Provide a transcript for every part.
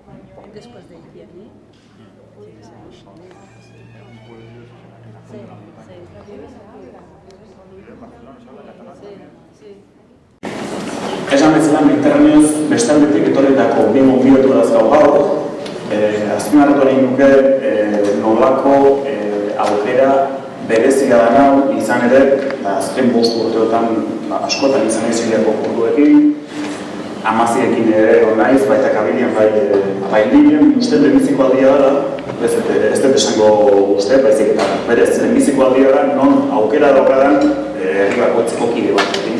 Después de ir allí, tienes ahí Chile. Sí, sí. Esan bezala, Mediterraneoz bestaldetik etorritako bi gonbidatu dazkau gaur. Azpimarratu nahi nuke nolako aukera berezia da nau izan ere, azken 5 urteotan askotan izan Siriako kurduekin, Amaziekin ere naiz, baita Kabilian bai Libian, uste lehenbiziko aldia dara, ez dut esango uste, baizik eta berez lehenbiziko aldia dara, non aukera daukadan herri bakoitzeko kide batekin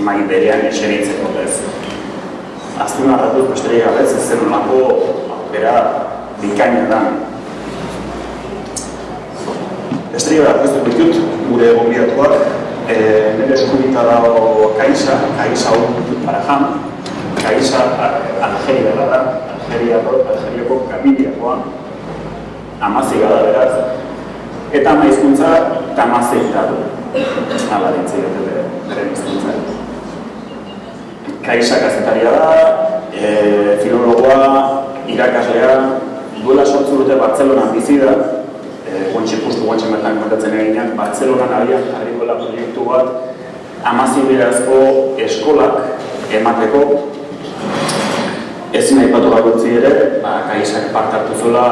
mai berean eseritzeko ez. Azpimarratuz besterik gabe ez zen nolako aukera bikaina da. Besterik gabe aurkeztu ditut gure gonbidatuak, nire eskubita dago Kaisa Baraham, Kaisa Algeria da, Algeriako Kabiliakoa, Amaziga da beraz, eta ama hizkuntza Tamaziga da du, ala ditzei bere hizkuntza. Kaisa kazetaria da, filologoa, irakaslea, duela 8 urte Bartzelonan bizi da, guantxe bertan kontatzen eginean, Bartzelonan abian jarrikoela proiektu bat, Amaziberazko eskolak emateko, ezin aipatu gabutzi ere, Kaisak parte hartu zola,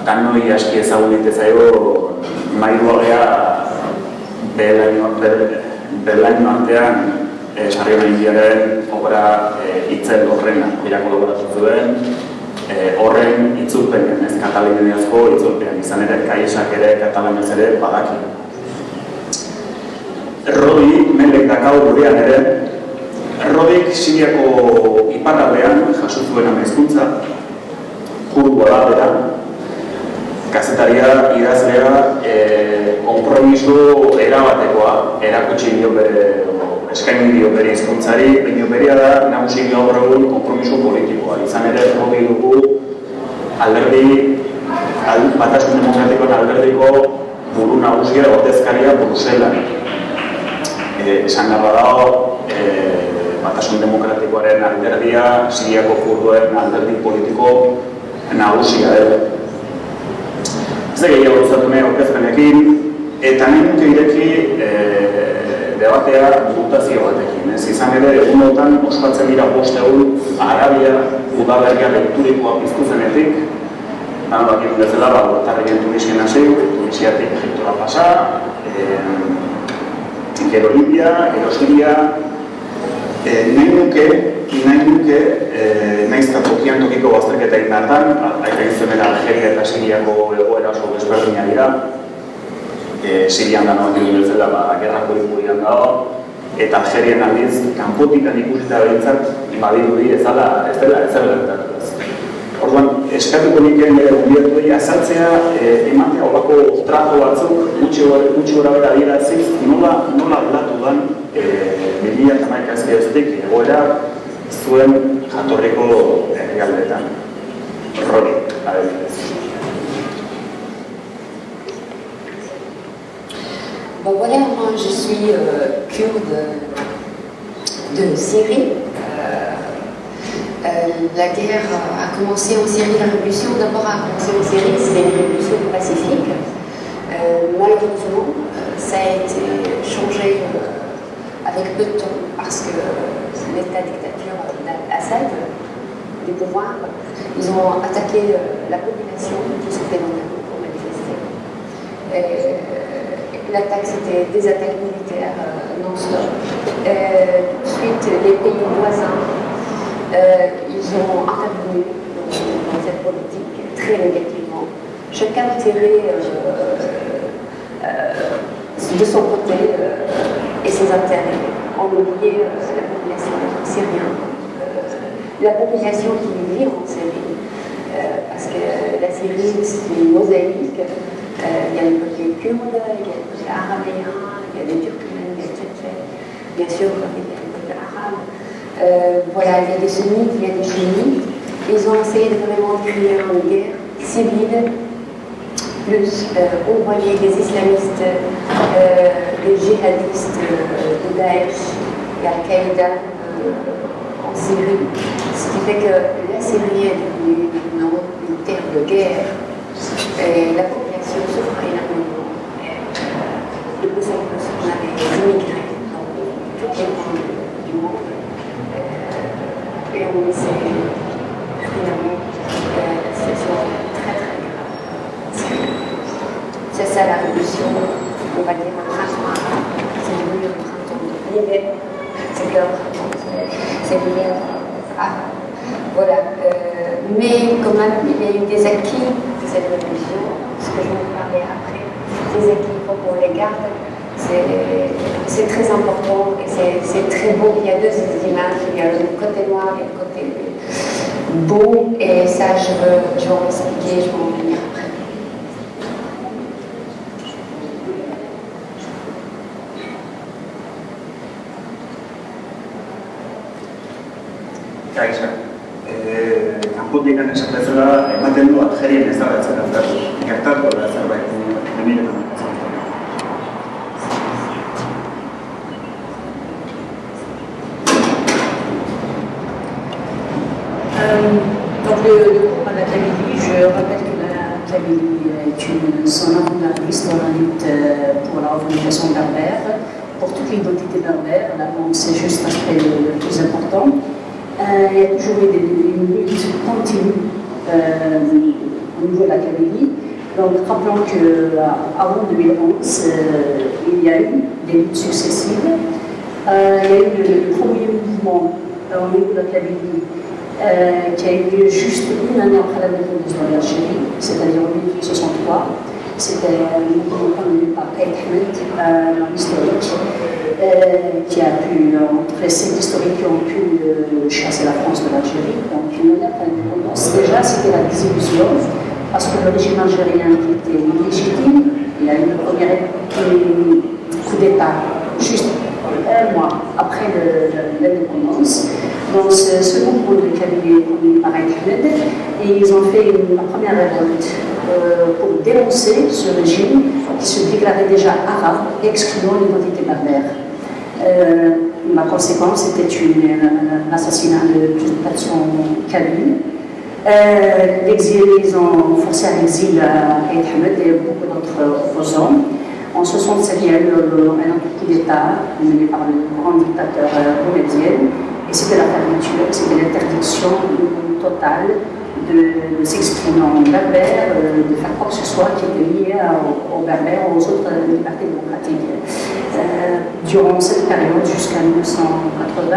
danoi aski ezagun ditezaigo mairuagea Berlaino artean Sarriona Indiaren obra itzel horrena kolaboratu zuen, horren itzulpenean, ez katalaniazko itzulpenean, izan ere Kaisak ere katalanez ere badaki. Rodi melek dakau gurean ere, Rodik Siriako iparraldean jaso zuen ama hizkuntza, kurdua da bera, kazetaria, idazlea, konpromiso erabatekoa erakutsi dio eskaini dio bere hizkuntzari, baina berea da nagusi gaur egun konpromiso politikoa. Izan ere, Rodi dugu alderdi, Batasun Demokratikoen alderdiko buru nagusia ordezkaria Bruselan. Esan gara dago, Batasun Demokratikoaren alderdia, Siriako kurduen alderdi politiko nagusia dela. Ez da gehiago luzatu nahi aurkezpenekin, eta nahi dute ireki debatea mutazio batekin. Izan ere, egunotan ospatzen dira 5 egun Arabia udaberria lekturikoa piztu zenetik, bakit bezala, Urtarrilen Tunisien hasi, Tunisiatik Egiptora pasa, gero Libia, gero Siria, nahi nuke, nahiz eta tokian tokiko bazterketa indartan, aita izan Algeria eta Siriako egoera oso desberdina dira, Sirian da noak egin bezala, gerrako ikudian dago, eta Algerian aldiz, kanpotikan ikusita behintzat, badirudi ez dela gertatu. Orduan, eskatuko nikeen gonbidatuei azaltzea, ematea olako trato batzuk, gutxi gora bera adieraziz, nola aldatu dan 2011 azkeaztik egoera zuen jatorriko herrialdeetan. Rodi, adibidez. Bon voilà, moi je suis kurde de Syrie. La guerre a commencé en Syrie, la révolution d'abord a commencé en Syrie, c'était une révolution pacifique. Malheureusement, ça a été changé avec peu de temps parce que l'état dictature d'Assad, du pouvoir, ils ont attaqué la population qui s'est fait dans la rue pour manifester. L'attaque, c'était des attaques militaires non-stop. Ensuite, les pays voisins, ils ont intervenu dans cette politique très négativement. Chacun a tiré de son côté et ses intérêts, en oublié la population syrienne, la population qui vit en Syrie, parce que la Syrie c'est une mosaïque. Il y a le côté kurde, il y a le côté arabien, il y a les turkmènes, les tchétchènes, bien sûr il y a le côté arabe. Voilà, il y a des sunnites, il y a des chiites. Ils ont essayé de vraiment créer une guerre civile, plus envoyer des islamistes, des djihadistes de Daesh et Al-Qaïda en Syrie, ce qui fait que la Syrie est devenue une terre de guerre et la population souffre énormément. De plus en plus, on a des immigrés dans toutes les coins du monde et on essaie finalement la situation très très grave. C'est ça la révolution, on va dire le printemps arabe, c'est devenu le printemps de l'hiver, c'est le printemps, c'est l'hiver arabe. Voilà, mais quand même il y a eu des acquis de cette révolution, ce que je vais vous parler après, des acquis, il faut qu'on les garde, c'est très important et c'est très beau. Il y a deux images, il y a le côté noir et le côté beau, et ça je vais vous expliquer, je vais en venir après. Kaisa, kanpotik esan bezala, ematen du Algerien ez da gertatu da zerbait 2000. Donc le groupe à la Kabylie, je rappelle que la Kabylie est son avant-gardiste dans la lutte pour la revendication berbère, pour toute l'identité berbère. La langue, c'est juste l'aspect le plus important. Il y a toujours eu une lutte continue au niveau de la Kabylie. Donc rappelons qu'avant 2011, il y a eu des luttes successives. Il y a eu le premier mouvement au niveau de la Kabylie qui a eu lieu juste une année après l'indépendance de l'Algérie, c'est-à-dire en 1963. C'était un mouvement connu par Aït Ahmed, un historique, qui a pu, entre ces historiques qui ont pu chasser la France de l'Algérie, donc une année après l'indépendance. Déjà, c'était la désillusion, parce que le régime algérien était illégitime. Il y a eu le premier coup d'État juste un mois après l'indépendance. Donc ce mouvement de Kabylie est connu par Aït Ahmed, et ils ont fait la première révolte pour dénoncer ce régime qui se déclarait déjà arabe, excluant l'identité berbère. La conséquence était l'assassinat de plus de 400 Kabyles. Ils ont forcé à l'exil à Aït Ahmed et beaucoup d'autres opposants. En 1967, il y a eu un autre coup d'État mené par le grand dictateur Boumedienne, et c'était la fermeture, c'était l'interdiction totale de s'exprimer en berbère, de faire quoi que ce soit qui était lié aux berbères, aux autres libertés démocratiques. Durant cette période, jusqu'à 1980,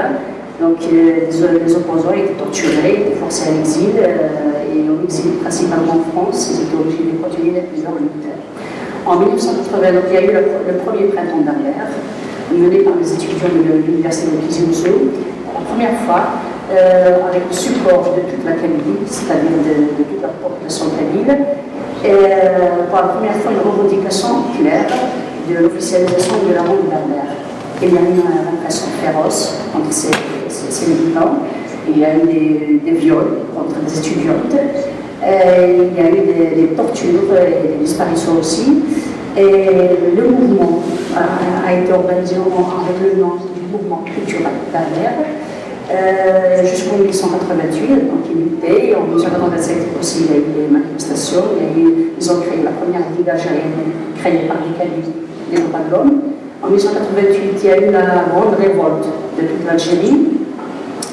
donc, les opposants étaient torturés, étaient forcés à l'exil, et en exil principalement en France, ils étaient obligés de continuer plusieurs luttes. En 1980, donc, il y a eu le premier printemps berbère, mené par les étudiants de l'université de Tizi Ouzou. La première fois, avec le support de toute la Kabylie, c'est-à-dire de toute la population kabyle, pour la première fois une revendication claire de l'officialisation de la langue berbère. Il y a eu une répression féroce contre ces militants, il y a eu des viols contre des étudiantes, il y a eu des tortures et des disparitions aussi. Et le mouvement a été organisé avec le nom du mouvement culturel berbère jusqu'en 1888, donc ils luttaient. En 1987 aussi, il y a eu des manifestations, ils ont créé la première ligue algérienne créée par les Kabyles, les droits de l'homme. En 1988, il y a eu la grande révolte de toute l'Algérie.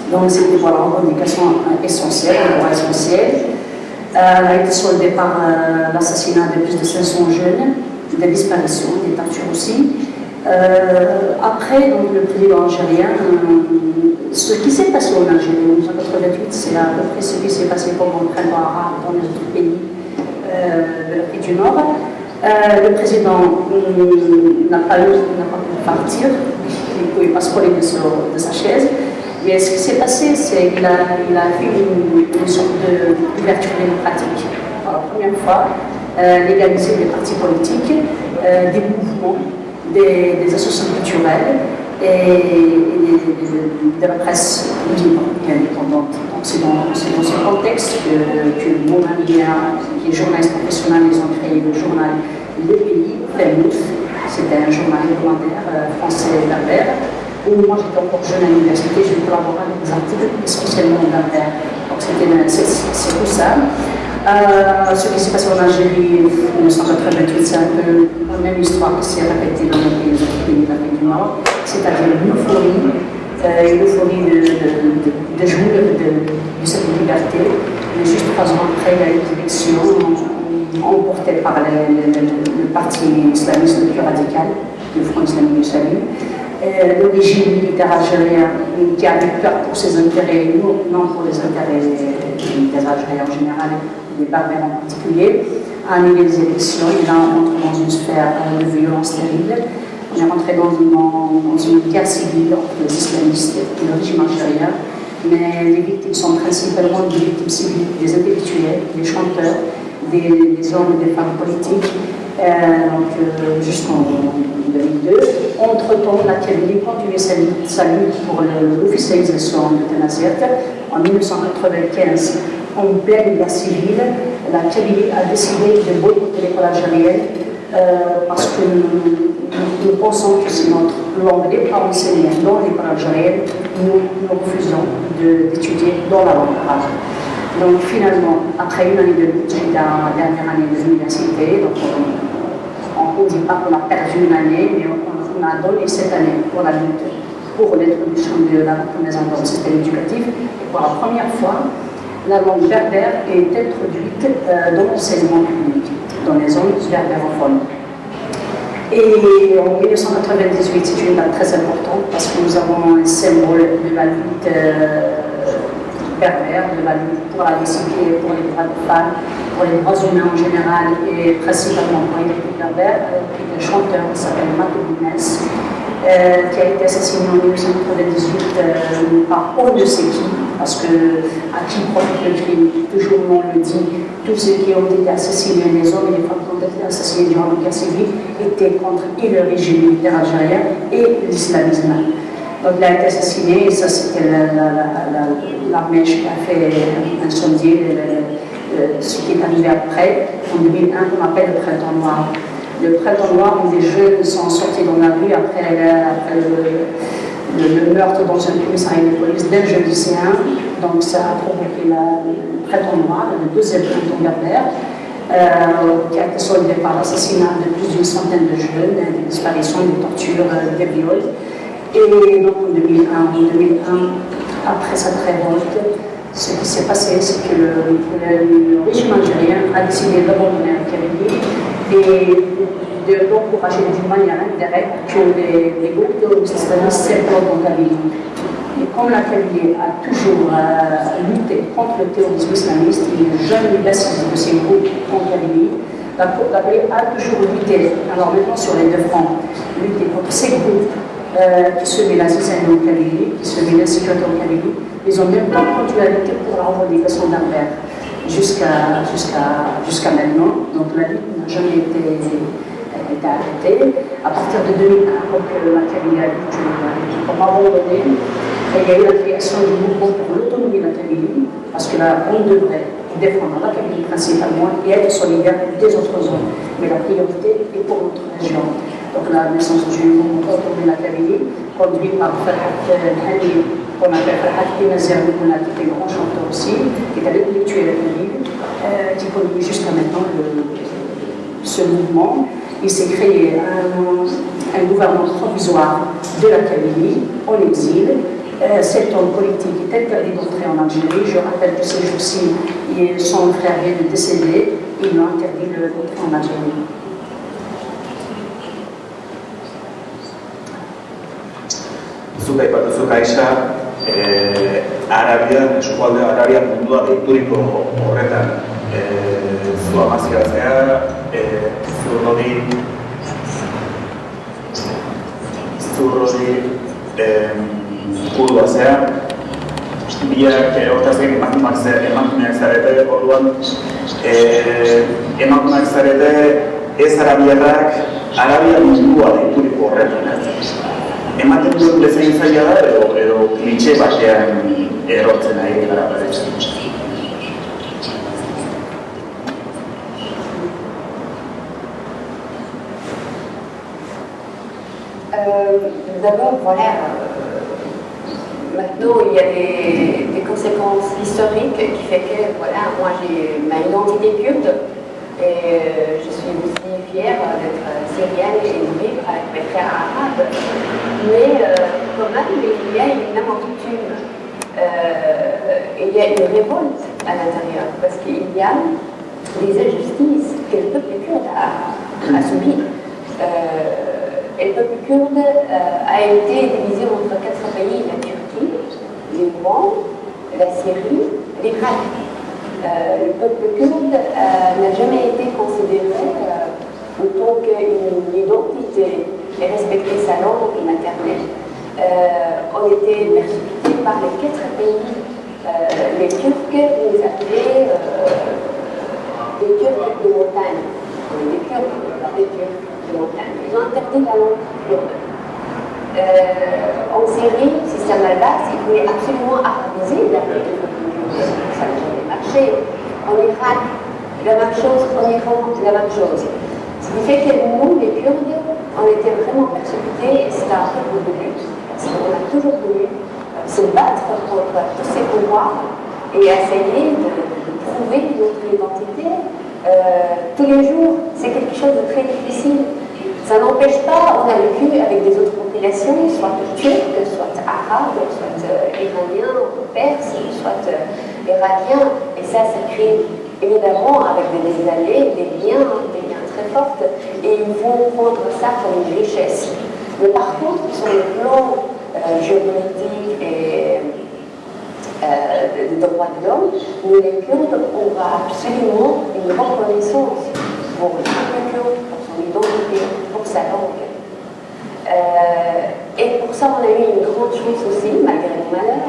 Donc c'était pour la revendication essentielle, le droit essentiel. Elle a été soldée par l'assassinat de plus de 500 jeunes, des disparitions, des tortures aussi. Après, donc, le président algérien, ce qui s'est passé en Algérie en 1988, c'est à peu près ce qui s'est passé pendant le printemps arabe dans les autres pays de l'Afrique du Nord. Le président n'a pas pu partir, il ne pouvait pas se coller de sa chaise. Mais ce qui s'est passé, c'est qu'il a fait une sorte d'ouverture démocratique. Pour la première fois, légaliser des partis politiques, des mouvements, des associations culturelles et de la presse libre et indépendante. Donc c'est dans ce contexte que mon ami qui est journaliste professionnel, ils ont créé le journal Le Pays, Vermouth. C'était un journal hebdomadaire français berbère. où moi j'étais encore jeune à l'université, je collaborais avec des articles spécialement berbères. Donc c'est tout ça. Ce qui s'est passé en Algérie en 1988, c'est un peu la même histoire qui s'est répétée dans les pays d'Afrique du Nord, c'est-à-dire une euphorie de jouir de cette liberté. Mais juste 3 ans après, il y a eu des élections emportées par le parti islamiste le plus radical, le Front islamique du salut. Le régime militaire algérien qui avait peur pour ses intérêts, non pour les intérêts des Algériens en général, des Berbères en particulier, a annulé les élections. Et là, on entre dans une sphère de violence terrible. On est rentré dans une guerre civile entre les islamistes et le régime algérien. Mais les victimes sont principalement des victimes civiles, des intellectuels, des chanteurs, des hommes et des femmes politiques. Jusqu'en 2002. Entre-temps, la Kabylie continuait sa lutte pour l'officialisation de Tamazight. En 1995, en pleine guerre civile, la Kabylie a décidé de boycotter l'école algérienne parce que nous pensons que c'est notre langue n'est pas enseignée dans l'école algérienne, nous refusons d'étudier dans la langue arabe. Donc finalement, après une année de lutte, j'étais dans la dernière année de l'université, donc on ne dit pas qu'on a perdu une année, mais on a donné cette année pour la lutte pour l'introduction de la reconnaissance dans le système éducatif. Et pour la première fois, la langue berbère est introduite dans l'enseignement public, dans les zones berbérophones. Et en 1998, c'est une date très importante parce que nous avons un symbole de la lutte berbère, de la lutte pour la laïcité, pour les droits des femmes, pour les droits humains en général et principalement pour les berbères, qui est un chanteur qui s'appelle Matou Bounès, qui a été assassiné en 1998 par on ne sait qui, parce que à qui profite le crime, toujours on le dit, tous ceux qui ont été assassinés, les hommes et les femmes qui ont été assassinés durant la guerre civile, étaient contre et le régime militaire algérien et l'islamisme. Donc il a été assassiné, et ça c'était la mèche qui a fait incendier ce qui est arrivé après, en 2001, qu'on appelle le printemps noir. Le printemps noir, où les jeunes sont sortis dans la rue après le meurtre dans un commissariat de police d'un jeune lycéen. Donc ça a provoqué le printemps noir, le deuxième printemps berbère, qui a été soldé par l'assassinat de plus d'une centaine de jeunes, des disparitions, des tortures, des viols. Et donc en 2001, après cette révolte, ce qui s'est passé, c'est que le régime algérien a décidé d'abandonner la Kabylie et d'encourager d'une manière indirecte que les groupes terroristes islamistes s'implantent en Kabylie. Et comme la Kabylie a toujours lutté contre le terrorisme islamiste, il n'est jamais décidé de ces groupes en Kabylie. La Kabylie a toujours lutté, alors maintenant sur les deux fronts, lutté contre ces groupes qui se met la zizanie en Kabylie, qui se met l'insécurité en Kabylie. Ils ont même pas continué à lutter pour la revendication berbère jusqu'à maintenant. Donc la lutte n'a jamais été arrêtée. À partir de 2001, donc la Kabylie a lutté pour abandonner. Et il y a eu la création du mouvement pour l'autonomie de la Kabylie, parce que là, on devrait défendre la Kabylie principalement et être solidaire des autres zones. Mais la priorité est pour notre région. Donc la naissance du mouvement autour de la Kabylie, conduit par Farhat Hani, qu'on appelle Farhat Benazir, qui était grand chanteur aussi, qui est un intellectuel kabyle, qui conduit jusqu'à maintenant ce mouvement. Il s'est créé un gouvernement provisoire de la Kabylie en exil. Cet homme politique est interdit d'entrer en Algérie. Je rappelle que ces jours-ci, son frère vient de décéder, ils l'ont interdit d'entrer en Algérie. Zuk aipatu zuk Aisha, Arabian, eskualde Arabian mundua deituriko horretan zu amaziratzea, zurrodi kurdua zea, biak hortaz egin emakumeak zarete, orduan emakumeak zarete ez arabiarrak Arabian mundua deituriko horretan ematen duen bezain zaila da edo klitxe batean erortzen ari gara baretzen. D'abord, voilà, maintenant, il y a des conséquences historiques qui fait que, voilà, moi j'ai ma identité kurde et je suis aussi fière d'être syrienne et de vivre avec mes frères arabes. Mais quand même, il y a une amertume, il y a une révolte à l'intérieur parce qu'il y a des injustices que le peuple kurde a subies. Et le peuple kurde a été divisé entre 4 pays, la Turquie, l'Iran, la Syrie, l'Irak. Le peuple kurde n'a jamais été considéré en tant qu'une identité et respecter sa langue maternelle. On était persécutés par les 4 pays. Les Turcs nous appelaient des Turcs de montagne. Les Kurdes, des Turcs de montagne. Ils ont interdit la langue kurde. En Syrie, système al-Bas, ils voulaient absolument arabiser la langue. Ça n'a jamais marché. En Irak, la même chose. En Iran, la même chose. Ce qui fait que nous, les Kurdes, on était vraiment persécutés et c'était un peu de lutte. Parce qu'on a toujours voulu se battre contre tous ces pouvoirs et essayer de prouver notre identité. Tous les jours, c'est quelque chose de très difficile. Ça n'empêche pas, on a vécu avec des autres populations, soit turques, soit arabes, soit iraniens, perses, soit irakiens. Et ça crée évidemment avec des années des liens très forts. Et ils vont prendre ça comme une richesse. Mais par contre, sur le plan géopolitique et de droits de l'homme, nous les Kurdes, on va absolument une reconnaissance pour le peuple kurde, pour son identité, pour sa langue. Et pour ça, on a eu une grande chance aussi, malgré le malheur,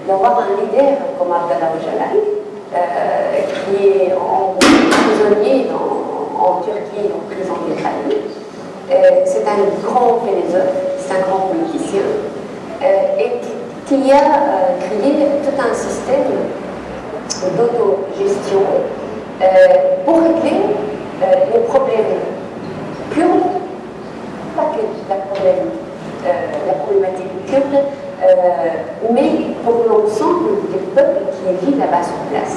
d'avoir un leader comme Abdallah Öcalan, qui est prisonnier en Turquie, en prison d'Italie. C'est un grand philosophe, c'est un grand politicien, et qui a créé tout un système d'autogestion pour régler les problèmes kurdes, pas que la problématique kurde, mais pour l'ensemble des peuples qui vivent là-bas sur place.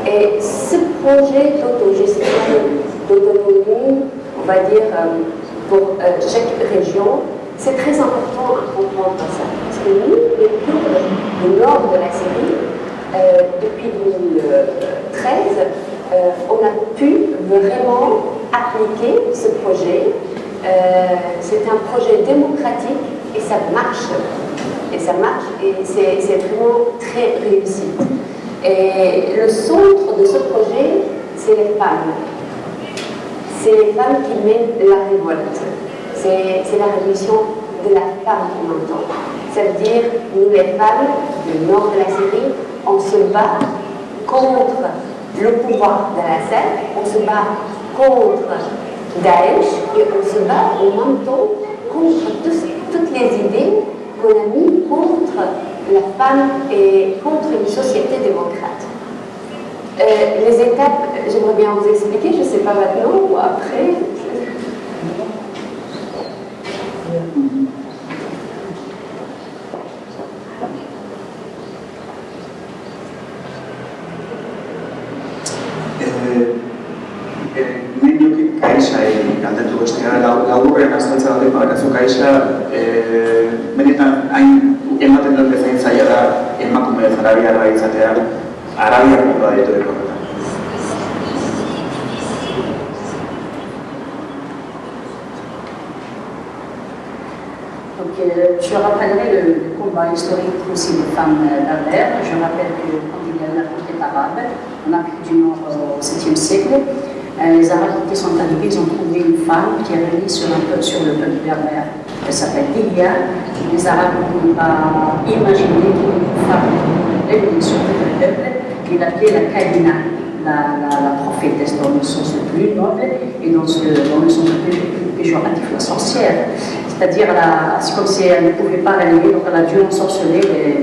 Et ce projet d'autogestion, d'autonomie, on va dire, pour chaque région, c'est très important à comprendre ça. Parce que nous, les Kurdes du nord de la Syrie, depuis 2013, on a pu vraiment appliquer ce projet. C'est un projet démocratique et ça marche. Et ça marche et c'est vraiment très réussi. Et le centre de ce projet, c'est les femmes. C'est les femmes qui mènent la révolte. C'est la révolution de la femme en même temps. Ça veut dire, nous les femmes du nord de la Syrie, on se bat contre le pouvoir d'Al-Assad, on se bat contre Daesh et on se bat en même temps contre toutes les idées qu'on a mises contre la femme et contre une société démocrate. Les étapes, j'aimerais bien vous expliquer, je ne sais pas maintenant ou après. Nindioki Kaisa galdetu bestea laburrean azaltza batek badakazu Kaisa benetan hain ematen dut bezain zaila da emakume arabiarra izatea arabiar mundua ditu horretan. Donc, je rappellerai le combat historique aussi des femmes berbères. Je rappelle que quand il y a eu la conquête arabe, en Afrique du Nord au 7e siècle, les Arabes qui sont arrivés, ils ont trouvé une femme qui a réuni sur le peuple berbère. Elle s'appelle Lilia. Les Arabes ne pouvaient pas imaginer qu'il y ait une femme qui réunit sur le peuple. Ils l'appelaient la Kalina, la prophétesse dans le sens le plus noble et dans le sens le plus péjoratif, la sorcière. C'est-à-dire, c'est comme si elle ne pouvait pas rallier, donc elle a dû ensorceler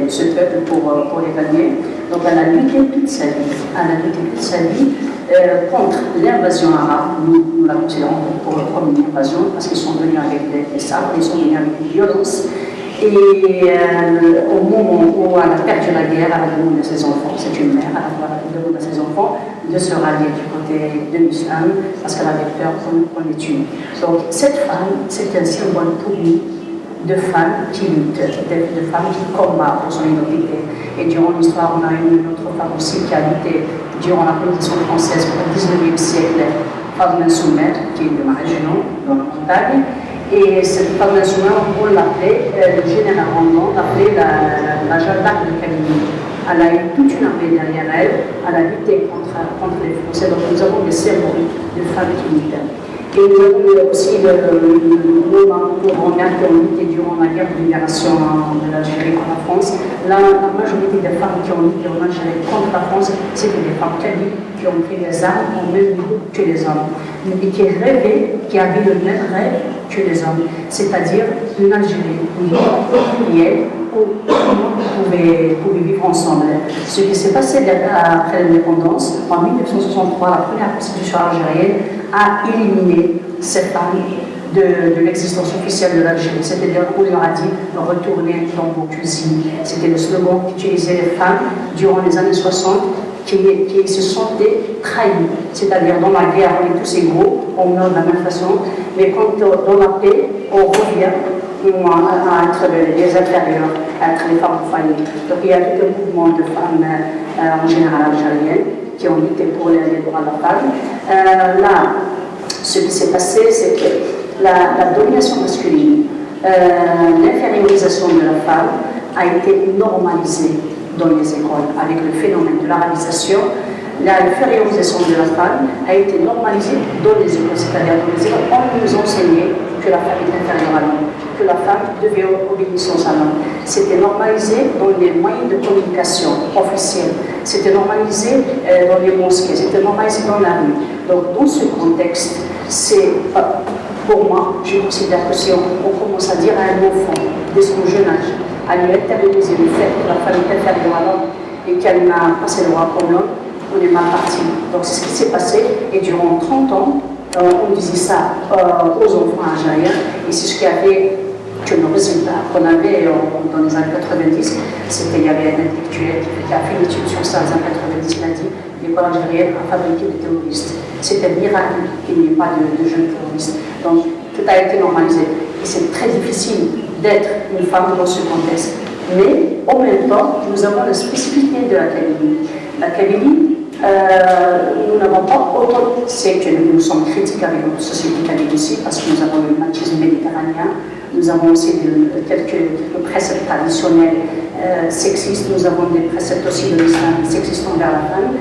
ce peuple pour les gagner. Donc elle a lutté toute sa vie. Contre l'invasion arabe. Nous la considérons pour la première invasion parce qu'ils sont venus avec des sabres, ils sont venus avec une violence Et au moment où elle a perdu la guerre, elle a demandé à ses enfants, c'est une mère, elle a demandé à ses enfants de se rallier du côté de l'islam parce qu'elle avait peur qu'on les tue. Donc cette femme, c'est un symbole pour nous de femmes qui luttent, de femmes qui combattent pour son identité. Et durant l'histoire, on a une autre femme aussi qui a lutté durant la colonisation française au XIXe siècle, Femme Soumer, qui est de ma région, dans la montagne. Et cette femme nationale, on l'appelait, le général Rondon l'appelait la Jeanne d'Arc de Caligny. Elle a eu toute une armée derrière elle, elle a lutté contre les Français. Donc nous avons des symboles de femmes qui luttent. Et nous avons aussi nos grands-mères qui ont lutté durant la guerre de libération de l'Algérie contre la France. La majorité des femmes qui ont lutté en Algérie contre la France, c'était des femmes kabyles qui ont pris les armes au même niveau que les hommes. Et qui rêvaient, qui avaient le même rêve que les hommes, c'est-à-dire une Algérie plurielle où tout le monde pouvait vivre ensemble. Ce qui s'est passé après l'indépendance, en 1963, la première constitution algérienne a éliminé ces femmes de l'existence officielle de l'Algérie. C'est-à-dire qu'on leur a dit « retournez dans vos cuisines ». C'était le slogan qu'utilisaient les femmes durant les années 60 qui se sentaient trahies. C'est-à-dire dans la guerre, on est tous égaux, on meurt de la même façon, mais quand dans la paix, on revient à être les inférieurs, à être les femmes foyer. Donc il y a tout un mouvement de femmes en général algériennes qui ont lutté pour les droits de la femme. Là, ce qui s'est passé, c'est que la domination masculine, l'infériorisation de la femme a été normalisée dans les écoles avec le phénomène de l'arabisation. L'infériorisation de la femme a été normalisée dans les écoles, c'est-à-dire dans les écoles, on nous enseignait que la femme est inférieure à l'homme, que la femme devait obéissance à l'homme. C'était normalisé dans les moyens de communication officiels, c'était normalisé dans les mosquées, c'était normalisé dans la rue. Donc dans ce contexte, c'est, pour moi, je considère que si on commence à dire à un enfant, dès son jeune âge, à lui intérioriser le fait que la femme est inférieure à l'homme et qu'elle n'a pas ses droits comme l'homme, on est mal parti. Donc c'est ce qui s'est passé, et durant 30 ans, on disait ça aux enfants algériens, et c'est ce qui a fait que nos résultats qu'on avait dans les années 90, c'était qu'il y avait un intellectuel qui a fait une étude sur ça, dans les années 90, il a dit l'école algérienne a fabriqué des terroristes. C'est un miracle qu'il n'y ait pas de jeunes terroristes. Donc tout a été normalisé. Et c'est très difficile d'être une femme dans ce contexte. Mais en même temps, nous avons la spécificité de la Kabylie. La Kabylie, nous n'avons pas autant, c'est que nous sommes critiques avec notre société kabyle aussi, parce que nous avons le machisme méditerranéen, nous avons aussi quelques préceptes traditionnels sexistes, nous avons des préceptes aussi de l'islam sexistes envers la femme,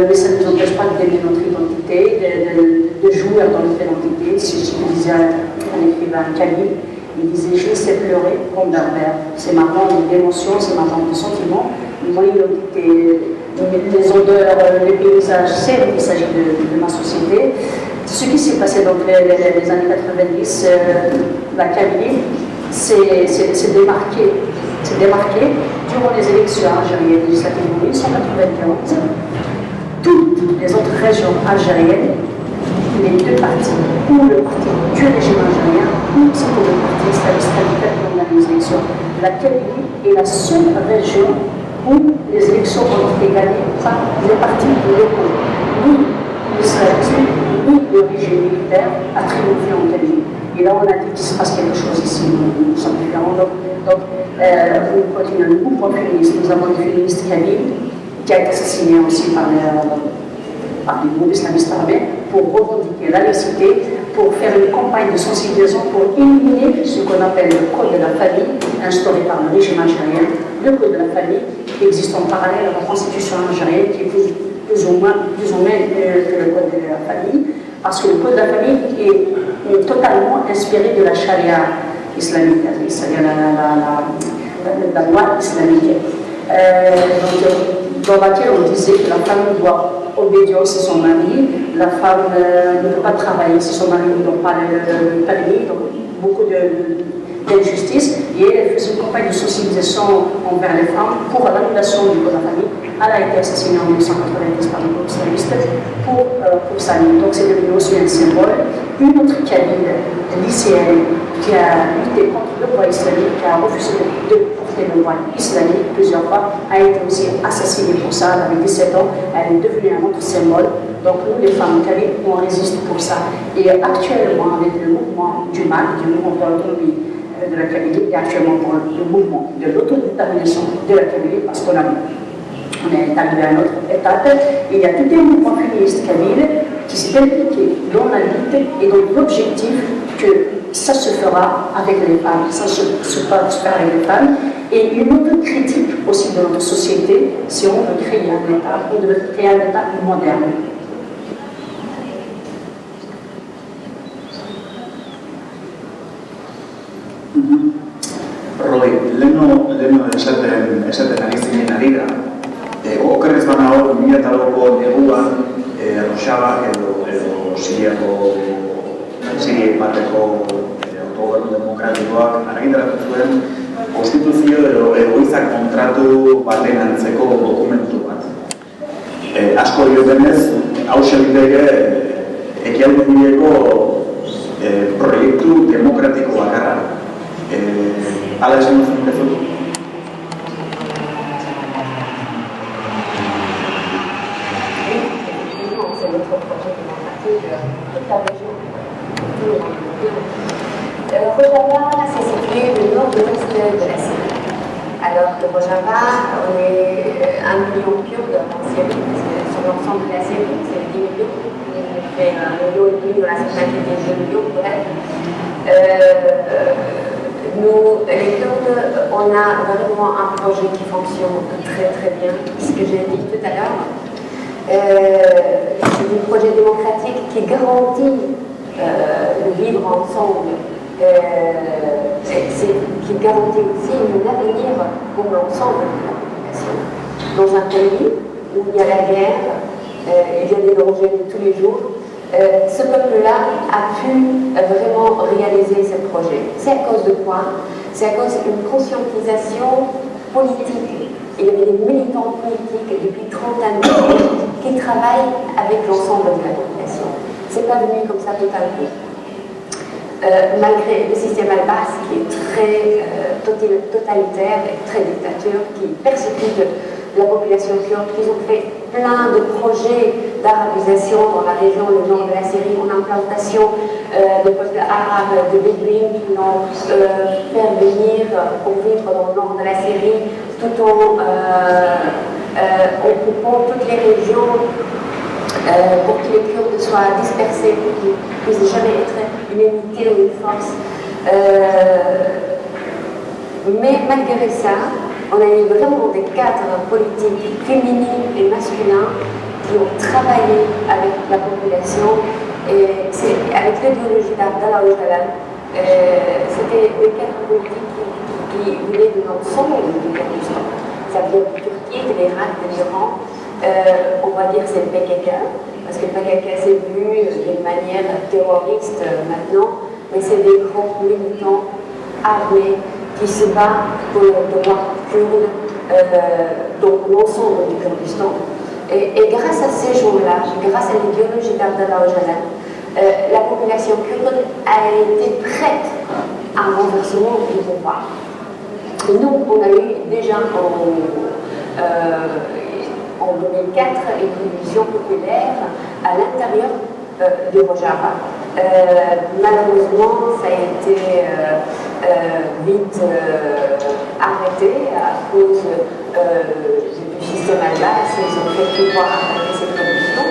mais ça ne nous empêche pas d'aimer notre identité, de jouer dans notre identité. Si je disais un écrivain kabyle, il disait « Je sais pleurer comme berbère ». C'est ma langue d'émotion, c'est ma langue de sentiment. Mon identité, les odeurs, les paysages, c'est il s'agit de ma société. Ce qui s'est passé dans les années 90, la Kabylie s'est démarquée. Durant les élections algériennes législatives en 1991. Toutes les autres régions algériennes, les deux partis, ou le parti du régime algérien, ou c'est pour le parti islamiste radical qui ont gagné les élections. La Kabylie est la seule région où les élections ont été gagnées par les partis locaux. Ni l'islamisme, ni le régime militaire a triomphé en Kabylie. Et là, on a dit qu'il se passe quelque chose ici, nous sommes différents. Donc, nous continuons le mouvement féministe. Nous avons une féministe kabyles qui a été assassinée aussi par des groupes islamistes armés pour revendiquer la laïcité, pour faire une campagne de sensibilisation pour éliminer ce qu'on appelle le code de la famille, instauré par le régime algérien. Le code de la famille qui existe en parallèle à la constitution algérienne, qui est plus ou moins que le code de la famille, parce que le code de la famille est totalement inspiré de la charia islamique, c'est-à-dire la loi islamique. Dans laquelle on disait que la femme doit obéissance à son mari, la femme ne peut pas travailler si son mari ne donne pas le permis, donc beaucoup d'injustice. Et elle faisait une campagne de sensibilisation envers les femmes pour l'annulation du code de la famille. Elle a été assassinée en 1990 par le groupe islamiste pour ça. Donc c'est devenu aussi un symbole. une autre Kabyle, lycéenne, qui a lutté contre le voile islamique, qui a refusé de porter le voile islamique plusieurs fois, a été aussi assassinée pour ça. Elle avait 17 ans, elle est devenue un autre symbole. Donc nous, les femmes kabyles, on résiste pour ça. Et actuellement, avec le mouvement du MAC, du mouvement de l'autonomie de la Kabylie, et actuellement pour le mouvement de l'autodétermination de la Kabylie, parce qu'on est arrivé à notre étape, il y a tout un mouvement féministe kabyle qui s'est impliqué dans la lutte et dans l'objectif que ça se fera avec les femmes, ça se fera avec les femmes. Et une autre critique aussi de notre société, si on veut créer un État, on devrait créer un État moderne. Roy, leheno esaten ari zinen arira, okerrez banago 2008ko neguan Rojavak edo Siriek bateko autogobernu demokratikoak argitaratu zuen konstituzio edo egoitzak kontratu baten antzeko dokumentu bat. Asko diotenez, hau segiteke ekialdegieko proiektu demokratiko bakarra. Hala esan duzun bezala. C'est notre projet démocratique, toute la région, tout le monde. Rojava, c'est situé au nord-ouest de la Syrie. Alors, de Rojava, on est 1 million de Kurdes en Syrie, sur l'ensemble de la Syrie, c'est 10 millions. On fait 1,5 million dans la société des 2 millions, bref. Nous, les Kurdes, on a vraiment un projet qui fonctionne très très bien, ce que j'ai dit tout à l'heure. C'est un projet démocratique qui garantit le vivre ensemble, qui garantit aussi un avenir pour l'ensemble de la population. Dans un pays où il y a la guerre, il y a des dangers de tous les jours, ce peuple-là a pu vraiment réaliser ce projet. C'est à cause de quoi? C'est à cause d'une conscientisation politique. Il y avait des militants politiques depuis 30 années qui travaillent avec l'ensemble de la population. C'est pas venu comme ça tout à coup. Malgré le système al-Baas qui est très totalitaire et très dictateur, qui persécute la population kurde, ils ont fait plein de projets d'arabisation dans la région, le nord de la Syrie, en implantation de peuples arabes, de bédouins qui l'ont fait venir pour vivre dans le nord de la Syrie, tout en occupant toutes les régions pour que les Kurdes soient dispersés, pour qu'ils ne puissent jamais être une unité ou une force. Mais malgré ça, on a eu vraiment des cadres politiques féminins et masculins qui ont travaillé avec la population et c'est avec l'idéologie d'Abdallah Öcalan. C'était des cadres politiques qui venaient de l'ensemble du Kurdistan. Ça vient de Turquie, de l'Irak, de l'Iran. On va dire que c'est le PKK, parce que le PKK s'est vu d'une manière terroriste maintenant, mais c'est des grands militants armés qui se battent pour le droit kurde dans l'ensemble du Kurdistan. Et grâce à ces gens-là, grâce à l'idéologie d'Abdallah Öcalan, la population kurde a été prête à un renversement du pouvoir. Nous, on a eu déjà en 2004 une révolution populaire à l'intérieur de Rojava. Malheureusement, ça a été vite arrêté à cause du système al-Baas. Ils ont fait tout pour arrêter cette révolution.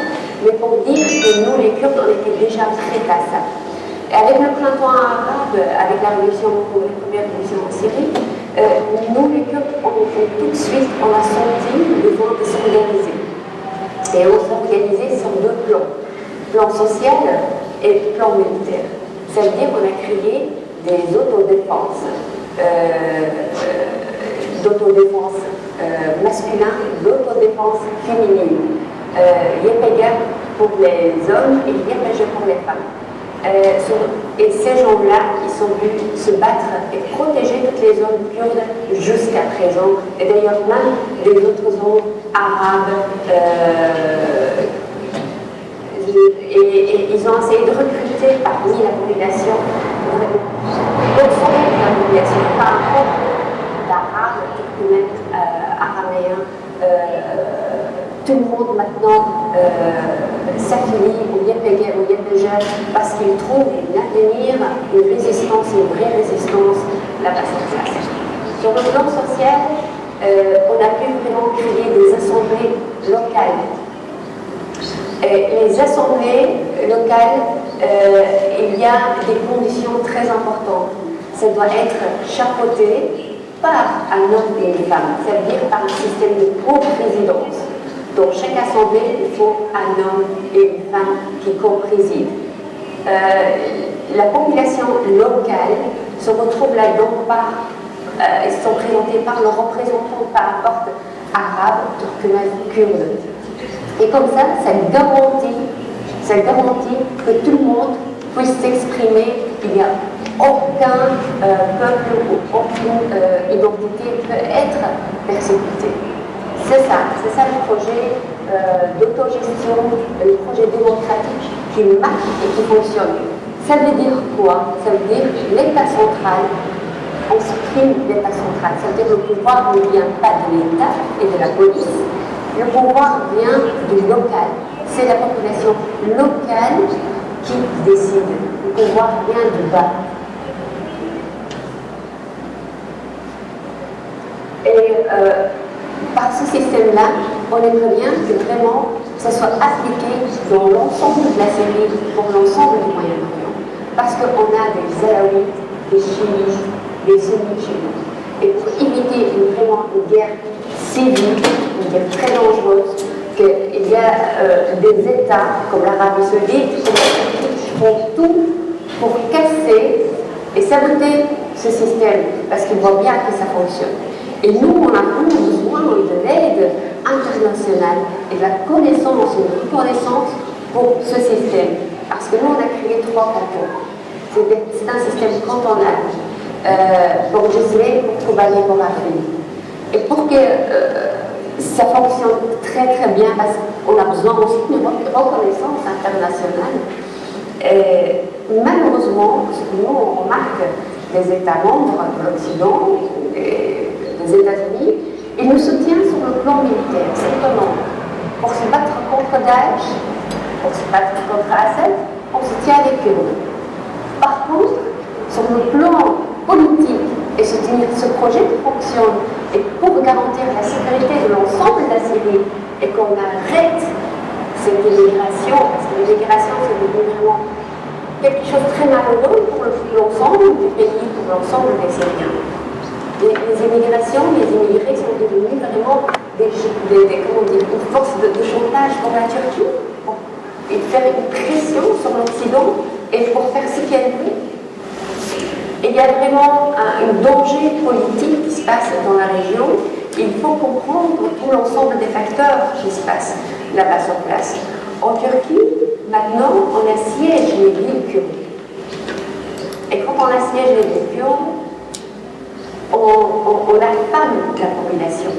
Mais pour dire que nous, les Kurdes, on était déjà prêts à ça. Et avec le printemps arabe, avec la révolution, pour la première révolution en Syrie, nous, les Kurdes, tout de suite, on a senti le besoin de s'organiser. Et on s'organisait sur deux plans. Plan social et plan militaire. Ça veut dire qu'on a créé des autodéfenses. D'autodéfense masculin, d'autodéfense féminine. YPG pour les hommes et YPG pour les femmes. Et ces gens-là, ils sont venus se battre et protéger toutes les zones kurdes jusqu'à présent. Et d'ailleurs, même des autres zones arabes. Et ils ont essayé de recruter parmi la population l'ensemble de la population, pas un groupe d'arabes, araméens. Tout le monde maintenant s'affilie au YPG, au YPG, parce qu'ils trouvent un avenir, une résistance, une vraie résistance là-bas sur place. Sur le plan social, on a pu vraiment créer des assemblées locales. Les assemblées locales, il y a des conditions très importantes. Ça doit être chapeauté par un homme et une femme, c'est-à-dire par un système de co-présidence. Dans chaque assemblée, il faut un homme et une femme qui co-président. La population locale se retrouve là-dedans ils sont présentés par leurs représentants, peu importe, arabes, turkmènes, kurdes. Et comme ça garantit que tout le monde puisse s'exprimer. Il n'y a aucun peuple ou aucune identité peut être persécutée. C'est ça le projet d'autogestion, le projet démocratique qui marche et qui fonctionne. Ça veut dire quoi? Ça veut dire l'État central, on supprime l'État central. Ça veut dire le pouvoir ne vient pas de l'État et de la police. Le pouvoir vient du local. C'est la population locale qui décide. Le pouvoir vient du bas. Et par ce système-là, on aimerait bien que vraiment ça soit appliqué dans l'ensemble de la Syrie, pour l'ensemble du Moyen-Orient. Parce qu'on a des Alaouites, des Chiites, des Sunnites chez nous. Et pour éviter vraiment une guerre civile, une guerre très dangereuse, qu'il y a des États comme l'Arabie Saoudite qui font tout pour casser et saboter ce système, parce qu'ils voient bien que ça fonctionne. Et nous, on a besoin de l'aide internationale et de la connaissance, une reconnaissance pour ce système. Parce que nous, on a créé 3 cantons. C'est un système cantonal pour Gisèle, pour Kobané, pour Afrique. Et pour que ça fonctionne très très bien, parce qu'on a besoin aussi d'une reconnaissance internationale. Et malheureusement, nous, on remarque les États membres de l'Occident, des États-Unis, ils nous soutiennent sur le plan militaire. C'est étonnant. Pour se battre contre Daesh, pour se battre contre Assad, on se tient avec eux. Par contre, sur le plan politique et soutenir ce projet qui fonctionne, et pour garantir la sécurité de l'ensemble de la Syrie, et qu'on arrête cette immigration, parce que l'immigration, c'est devenu vraiment quelque chose de très malheureux pour l'ensemble du pays, pour l'ensemble des Syriens. Les immigrations, les immigrés sont devenus vraiment une force de chantage pour la Turquie, pour faire une pression sur l'Occident et pour faire ce qu'elle veut. Et il y a vraiment un danger politique qui se passe dans la région. Il faut comprendre tout l'ensemble des facteurs qui se passent là-bas sur place. En Turquie, maintenant, on assiège les villes kurdes. Et quand on assiège les villes kurdes, on affame la population.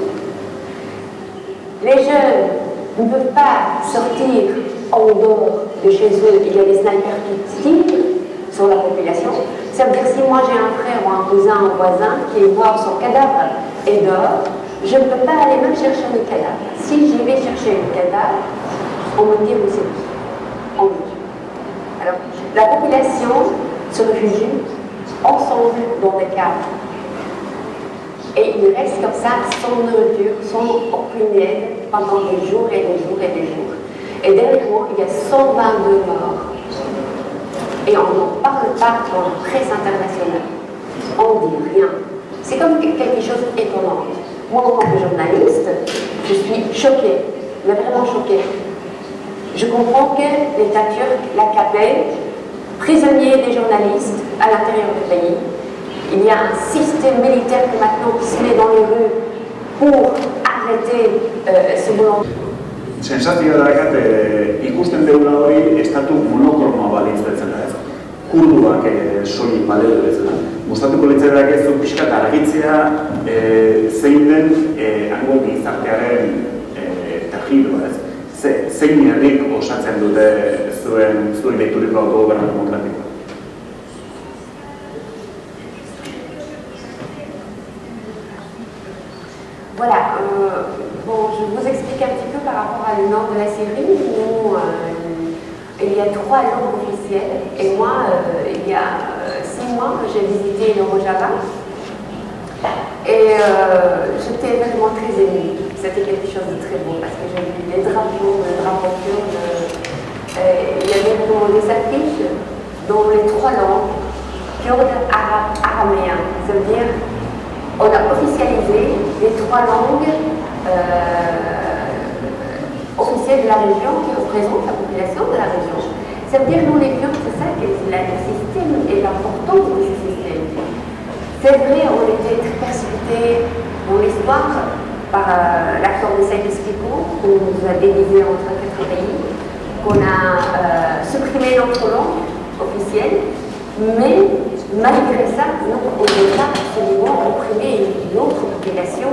Les jeunes ne peuvent pas sortir en dehors de chez eux. Il y a des snipers qui tirent sur la population. Ça veut dire si moi j'ai un frère ou un cousin ou un voisin qui est mort, son cadavre est dehors, je ne peux pas aller même chercher le cadavre. Si j'y vais chercher le cadavre, on me dit où c'est. On me dit. Alors, la population se réfugie ensemble dans des caves. Et ils restent comme ça, sans nourriture, sans aucune aide, pendant des jours et des jours et des jours. Et dernièrement, il y a 122 morts. Et on n'en parle pas dans la presse internationale. On ne dit rien. C'est comme quelque chose d'étonnant. Moi, en tant que journaliste, je suis choquée, mais vraiment choquée. Je comprends que l'État turc, l'AKP, prisonnier des journalistes à l'intérieur du pays. Il y a un système militaire maintenant qui se met dans les rues pour arrêter ce volant. Sensazioa da ikusten dugula hori estatu monokromoa balitzatzen da, ez? Kurduak soilik baleude bezala. Gustatuko litzaidake zu pixkat argitzea zein den hango gizartearen tejidoa, ez? Zein herrik osatzen dute zuen deituriko autogobernu demokratikoa? Voilà, bon, je vous explique un petit peu par rapport à le nord de la Syrie, où il y a 3 langues officielles, et moi, il y a 6 mois, j'ai visité le Rojava, et j'étais vraiment très émue. C'était quelque chose de très beau, parce que j'ai vu les drapeaux, le drapeau kurde, il y avait vraiment des affiches dans les 3 langues, kurde, arabe, araméen, ça veut dire on a officialisé les 3 langues officielles de la région qui représentent la population de la région. Ça veut dire nous les Kurdes, c'est ça que le système et l'importance de ce système. C'est vrai, on était très précipités dans l'histoire par l'accord de Sykes-Picot, qu'on nous a divisé entre 4 pays, qu'on a supprimé notre langue officielle, mais malgré ça, nous, on ne veut pas absolument opprimer une autre population.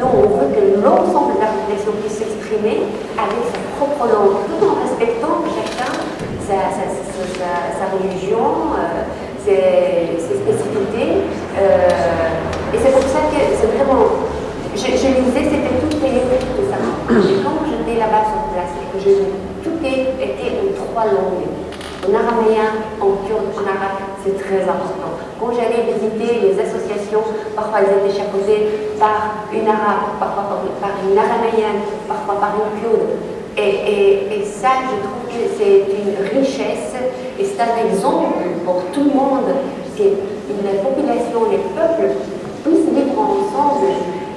Nous, on veut que l'ensemble de la population puisse s'exprimer avec sa propre langue, tout en respectant chacun sa religion, ses spécificités. Et c'est pour ça que c'est vraiment... Je lisais, c'était tout écrit de ça. Et quand j'étais là-bas sur place, et que tout était en 3 langues. En araméen, en kurde, en arabe, c'est très important. Quand j'allais visiter les associations, parfois elles étaient chapeautées par une arabe, parfois par une araméenne, parfois par une kurde. Et ça, je trouve que c'est une richesse et c'est un exemple pour tout le monde que la population, les peuples puissent vivre ensemble.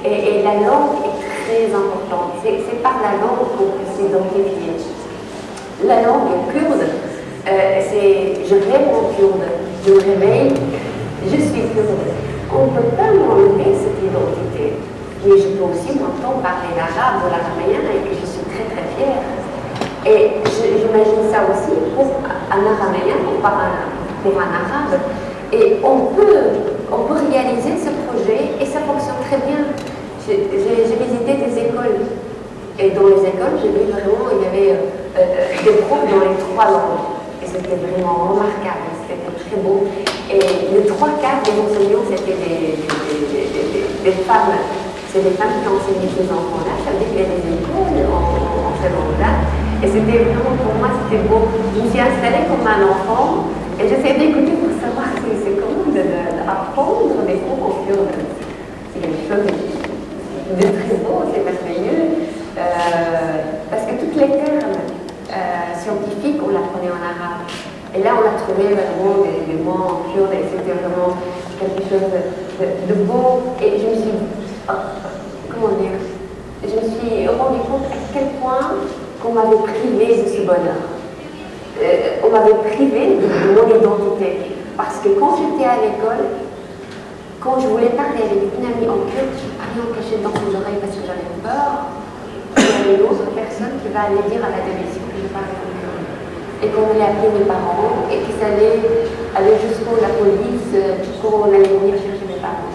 Et la langue est très importante. C'est par la langue qu'on peut s'identifier. La langue kurde, je rêve en kurde, je me réveille, je suis kurde. On ne peut pas m'enlever cette identité. Mais je peux aussi m'entendre parler l'arabe ou l'araméen et que je suis très très fière. Et j'imagine ça aussi pour un araméen ou pour un arabe. Et on peut réaliser ce projet et ça fonctionne très bien. J'ai visité des écoles. Et dans les écoles, j'ai vu vraiment, il y avait des profs dans les 3 langues. Et c'était vraiment remarquable, c'était très beau. Et les 3/4 des enseignants, c'était des femmes. C'est des femmes qui enseignaient ces enfants-là. Ça veut dire qu'il y a des écoles en ce moment-là. Et c'était vraiment, pour moi, c'était beau. Je me suis installée comme un enfant et j'essayais d'écouter pour savoir c'est comment d'apprendre des cours en kurde. C'est quelque chose de très beau, c'est merveilleux. Parce que tous les termes scientifiques, on l'apprenait en arabe. Et là, on a trouvé vraiment des mots en kurde et c'était vraiment quelque chose de beau. Et je me suis comment dire, je me suis rendu compte à quel point qu'on m'avait privé de ce bonheur. On m'avait privé de mon identité. Parce que quand j'étais à l'école, quand je voulais parler avec une amie en kurde, je parlais en cachette dans ses oreilles parce que j'avais peur. Il y avait une autre personne qui va aller dire à la direction que je parlais en kurde. Et qu'on allait appeler mes parents et qu'ils allaient aller jusqu'à la police, qu'on allait venir chercher mes parents.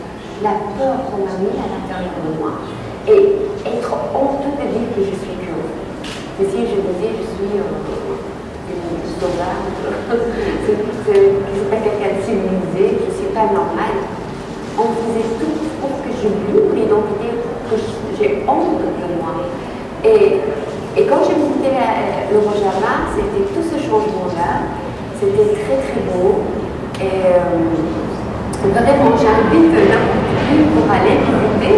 La peur qu'on m'a mis à l'intérieur de moi. Et être honteux de dire que je suis kurde. Et si je disais je suis une sauvage, c'est pas quelqu'un de civilisé, je ne suis pas normale. On faisait tout pour que je brûle l'identité, pour que j'ai honte de moi. Et quand j'ai visité le Rojava, c'était tout ce changement-là. C'était très très beau. Et vraiment, j'invite n'importe qui pour aller visiter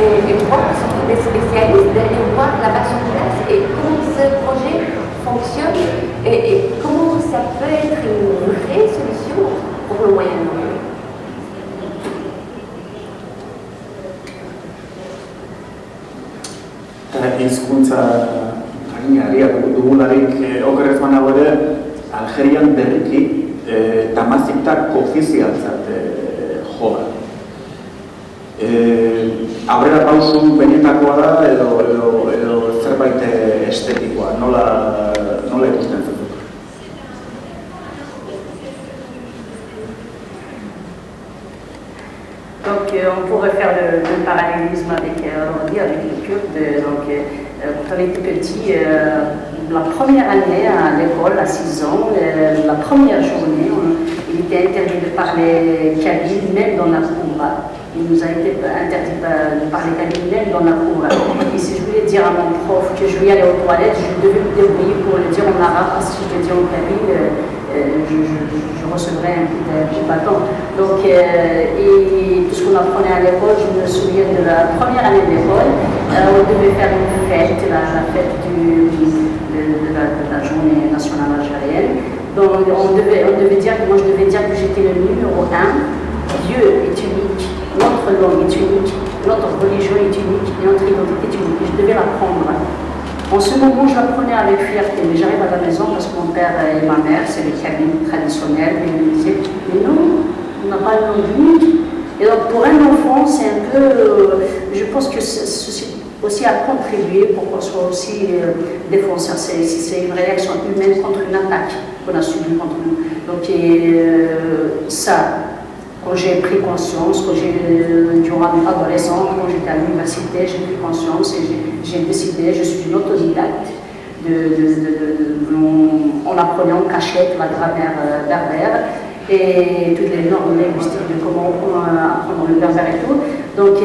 et voir surtout des spécialistes, d'aller voir là-bas sur place et comment ce projet fonctionne et comment ça peut être une vraie solution pour le Moyen-Orient. Hizkuntza aginari dugularik okerrez banago ere, Algerian berriki tamaziktak ofizialtzat jo da. Aurrera pausu benetakoa da edo zerbait estetikoa, nola ikusten zut? Donc on pourrait faire le parallélisme avec les Kurdes. Donc, quand on était petit, la première année à l'école, à 6 ans, la première journée, il était interdit de parler kabyle, même dans la cour. Il nous a été interdit de parler kabyle, même dans la cour. Et si je voulais dire à mon prof que je voulais aller aux toilettes, je devais me débrouiller pour le dire en arabe, parce que si je le dis en kabyle, je recevrais un coup de bâton. Donc, et tout ce qu'on apprenait à l'école, je me souviens de la première année de l'école, on devait faire une fête, la fête de la journée nationale algérienne. Donc, on devait dire, moi je devais dire que j'étais le numéro 1. Dieu est unique, notre langue est unique, notre religion est unique et notre identité est unique. Je devais l'apprendre. En ce moment, je l'apprenais avec fierté, mais j'arrive à la maison parce que mon père et ma mère, c'est les cabines traditionnelles, mais ils me disaient, mais non, on n'a pas une langue unique. Et donc, pour un enfant, c'est un peu, je pense que ceci aussi a contribué pour qu'on soit aussi défoncé. C'est une réaction humaine contre une attaque qu'on a subie contre nous. Donc, ça. Quand j'ai pris conscience, quand durant mes adolescents, quand j'étais à l'université, j'ai pris conscience et j'ai décidé, je suis une autodidacte, en apprenant en cachette la grammaire berbère et toutes les normes linguistiques de comment apprendre le berbère et tout. Donc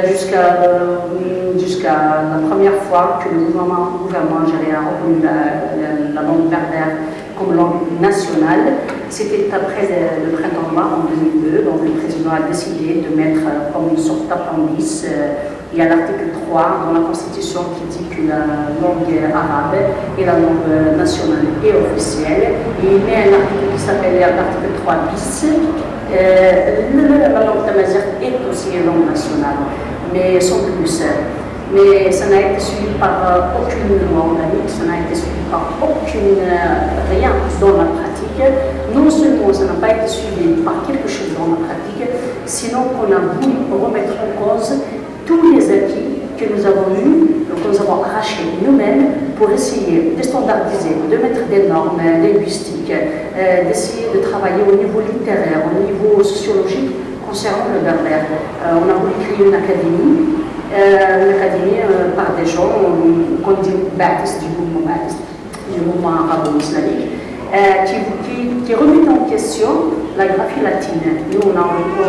jusqu'à la première fois que le gouvernement algérien a reconnu la langue berbère comme langue nationale, c'était après le printemps noir en 2002, donc le président a décidé de mettre comme une sorte d'appendice, il y a l'article 3 dans la Constitution qui dit que la langue arabe est la langue nationale et officielle, et il met un article qui s'appelle l'article 3 bis, la langue tamazight est aussi une langue nationale, mais sans plus. Mais ça n'a été suivi par aucune loi organique, ça n'a été suivi par rien dans la pratique. Non seulement ça n'a pas été suivi par quelque chose dans la pratique, sinon qu'on a voulu remettre en cause tous les acquis que nous avons eus, que nous avons arrachés nous-mêmes pour essayer de standardiser, de mettre des normes linguistiques, d'essayer de travailler au niveau littéraire, au niveau sociologique concernant le berbère. On a voulu créer une académie par des gens qu'on dit baptistes du mouvement arabo-islamique, qui remettent en question la graphie latine. Nous, on a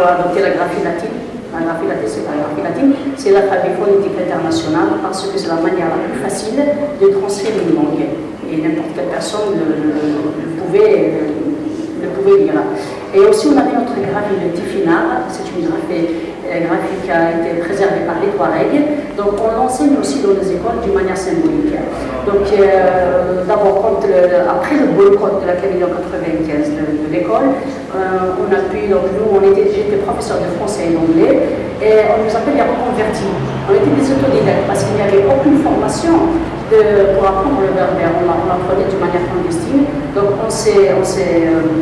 adopté la graphie latine. La graphie latine, c'est pas la graphie latine, c'est l'alphabet phonétique international parce que c'est la manière la plus facile de transférer une langue. Et n'importe quelle personne le pouvait lire. Et aussi, on avait notre graphie de Tifinagh, c'est une graphie qui a été préservée par les Touaregs. Donc, on l'enseigne aussi dans les écoles d'une manière symbolique. Donc, d'abord, après le boycott de la Kabylie en 1995 de l'école, on a pu, donc nous, j'étais professeur de français et d'anglais, et on nous appelait les reconvertis. On était des autodidactes parce qu'il n'y avait aucune formation pour apprendre le berbère. On l'apprenait d'une manière clandestine. Donc, on s'est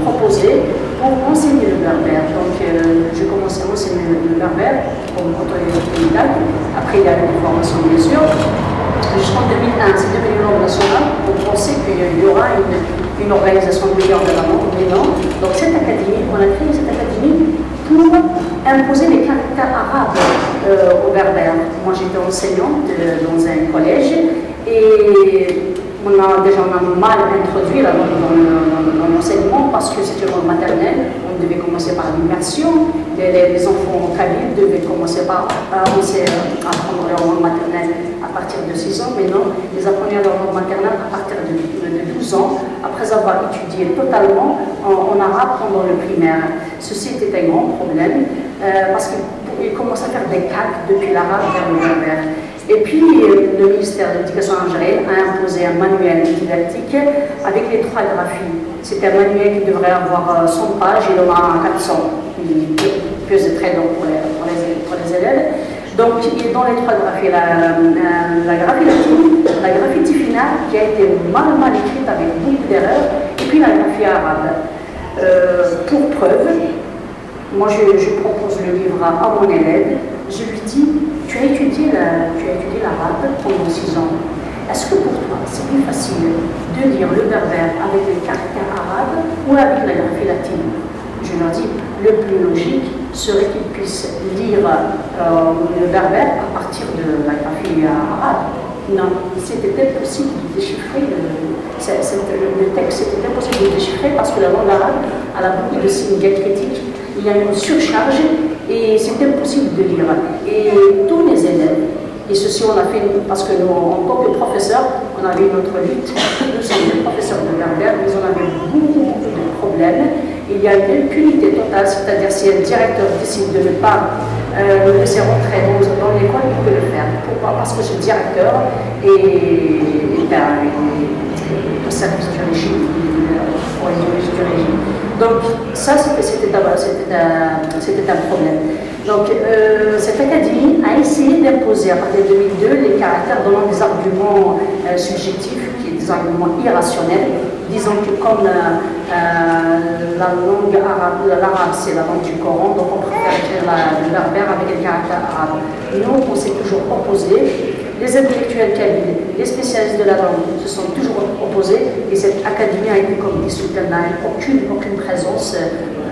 proposé pour enseigner le berbère. Donc, j'ai commencé à enseigner le berbère comme autodidacte. Après, il y a eu des formations, bien sûr. Jusqu'en 2001, c'est devenu une langue nationale. On pensait qu'il y aura une organisation meilleure de la langue, mais non. Donc, cette académie, on a créé cette académie pour imposer les caractères arabes aux berbères. Moi, j'étais enseignante dans un collège et on a mal introduit la langue dans l'enseignement parce que c'est une langue maternelle. On devait commencer par l'immersion. Les enfants kabyles devaient commencer par apprendre leur langue maternelle à partir de 6 ans, mais non, ils apprenaient leur langue maternelle à partir de 12 ans, après avoir étudié totalement en arabe pendant le primaire. Ceci était un grand problème parce qu'ils commençaient à faire des calques depuis l'arabe vers le berbère. Et puis, le ministère de l'Éducation algérienne a imposé un manuel didactique avec les 3 graphies. C'est un manuel qui devrait avoir 100 pages, il en a 400. Il pèse très long pour les élèves. Donc, dans les 3 graphies, la graphie latine, la graphie Tifinagh, qui a été mal écrite avec beaucoup d'erreurs, et puis la graphie arabe. Pour preuve, moi je propose le livre à mon élève, je lui dis, tu as étudié l'arabe pendant 6 ans. Est-ce que pour toi, c'est plus facile de lire le berbère avec les caractères arabes ou avec la graphie latine? Je leur dis, le plus logique, serait qu'ils puissent lire le berbère à partir de la graphie arabe. Non, c'était impossible de déchiffrer le texte, c'était impossible de déchiffrer parce que la langue arabe a beaucoup de signes diacritiques, il y a une surcharge et c'est impossible de lire. Et tous les élèves, et ceci on l'a fait parce que nous, en tant que professeurs, on avait notre lutte, nous sommes des professeurs de berbère, mais on avait beaucoup de problèmes. Il y a une impunité totale, c'est-à-dire si un directeur décide de ne pas le laisser rentrer dans l'école, il peut le faire. Pourquoi? Parce que ce directeur est un service du régime, pour l'idéologie du régime. Donc ça, c'était un problème. Donc cette académie a essayé d'imposer à partir de 2002 les caractères donnant des arguments subjectifs, des arguments irrationnels, disant que comme la langue arabe, l'arabe c'est la langue du Coran, donc on préfère écrire le berbère avec un caractère arabe. Nous, on s'est toujours opposés. Les intellectuels kabyles, les spécialistes de la langue se sont toujours opposés et cette académie a été comme dissoute. Elle n'a aucune présence,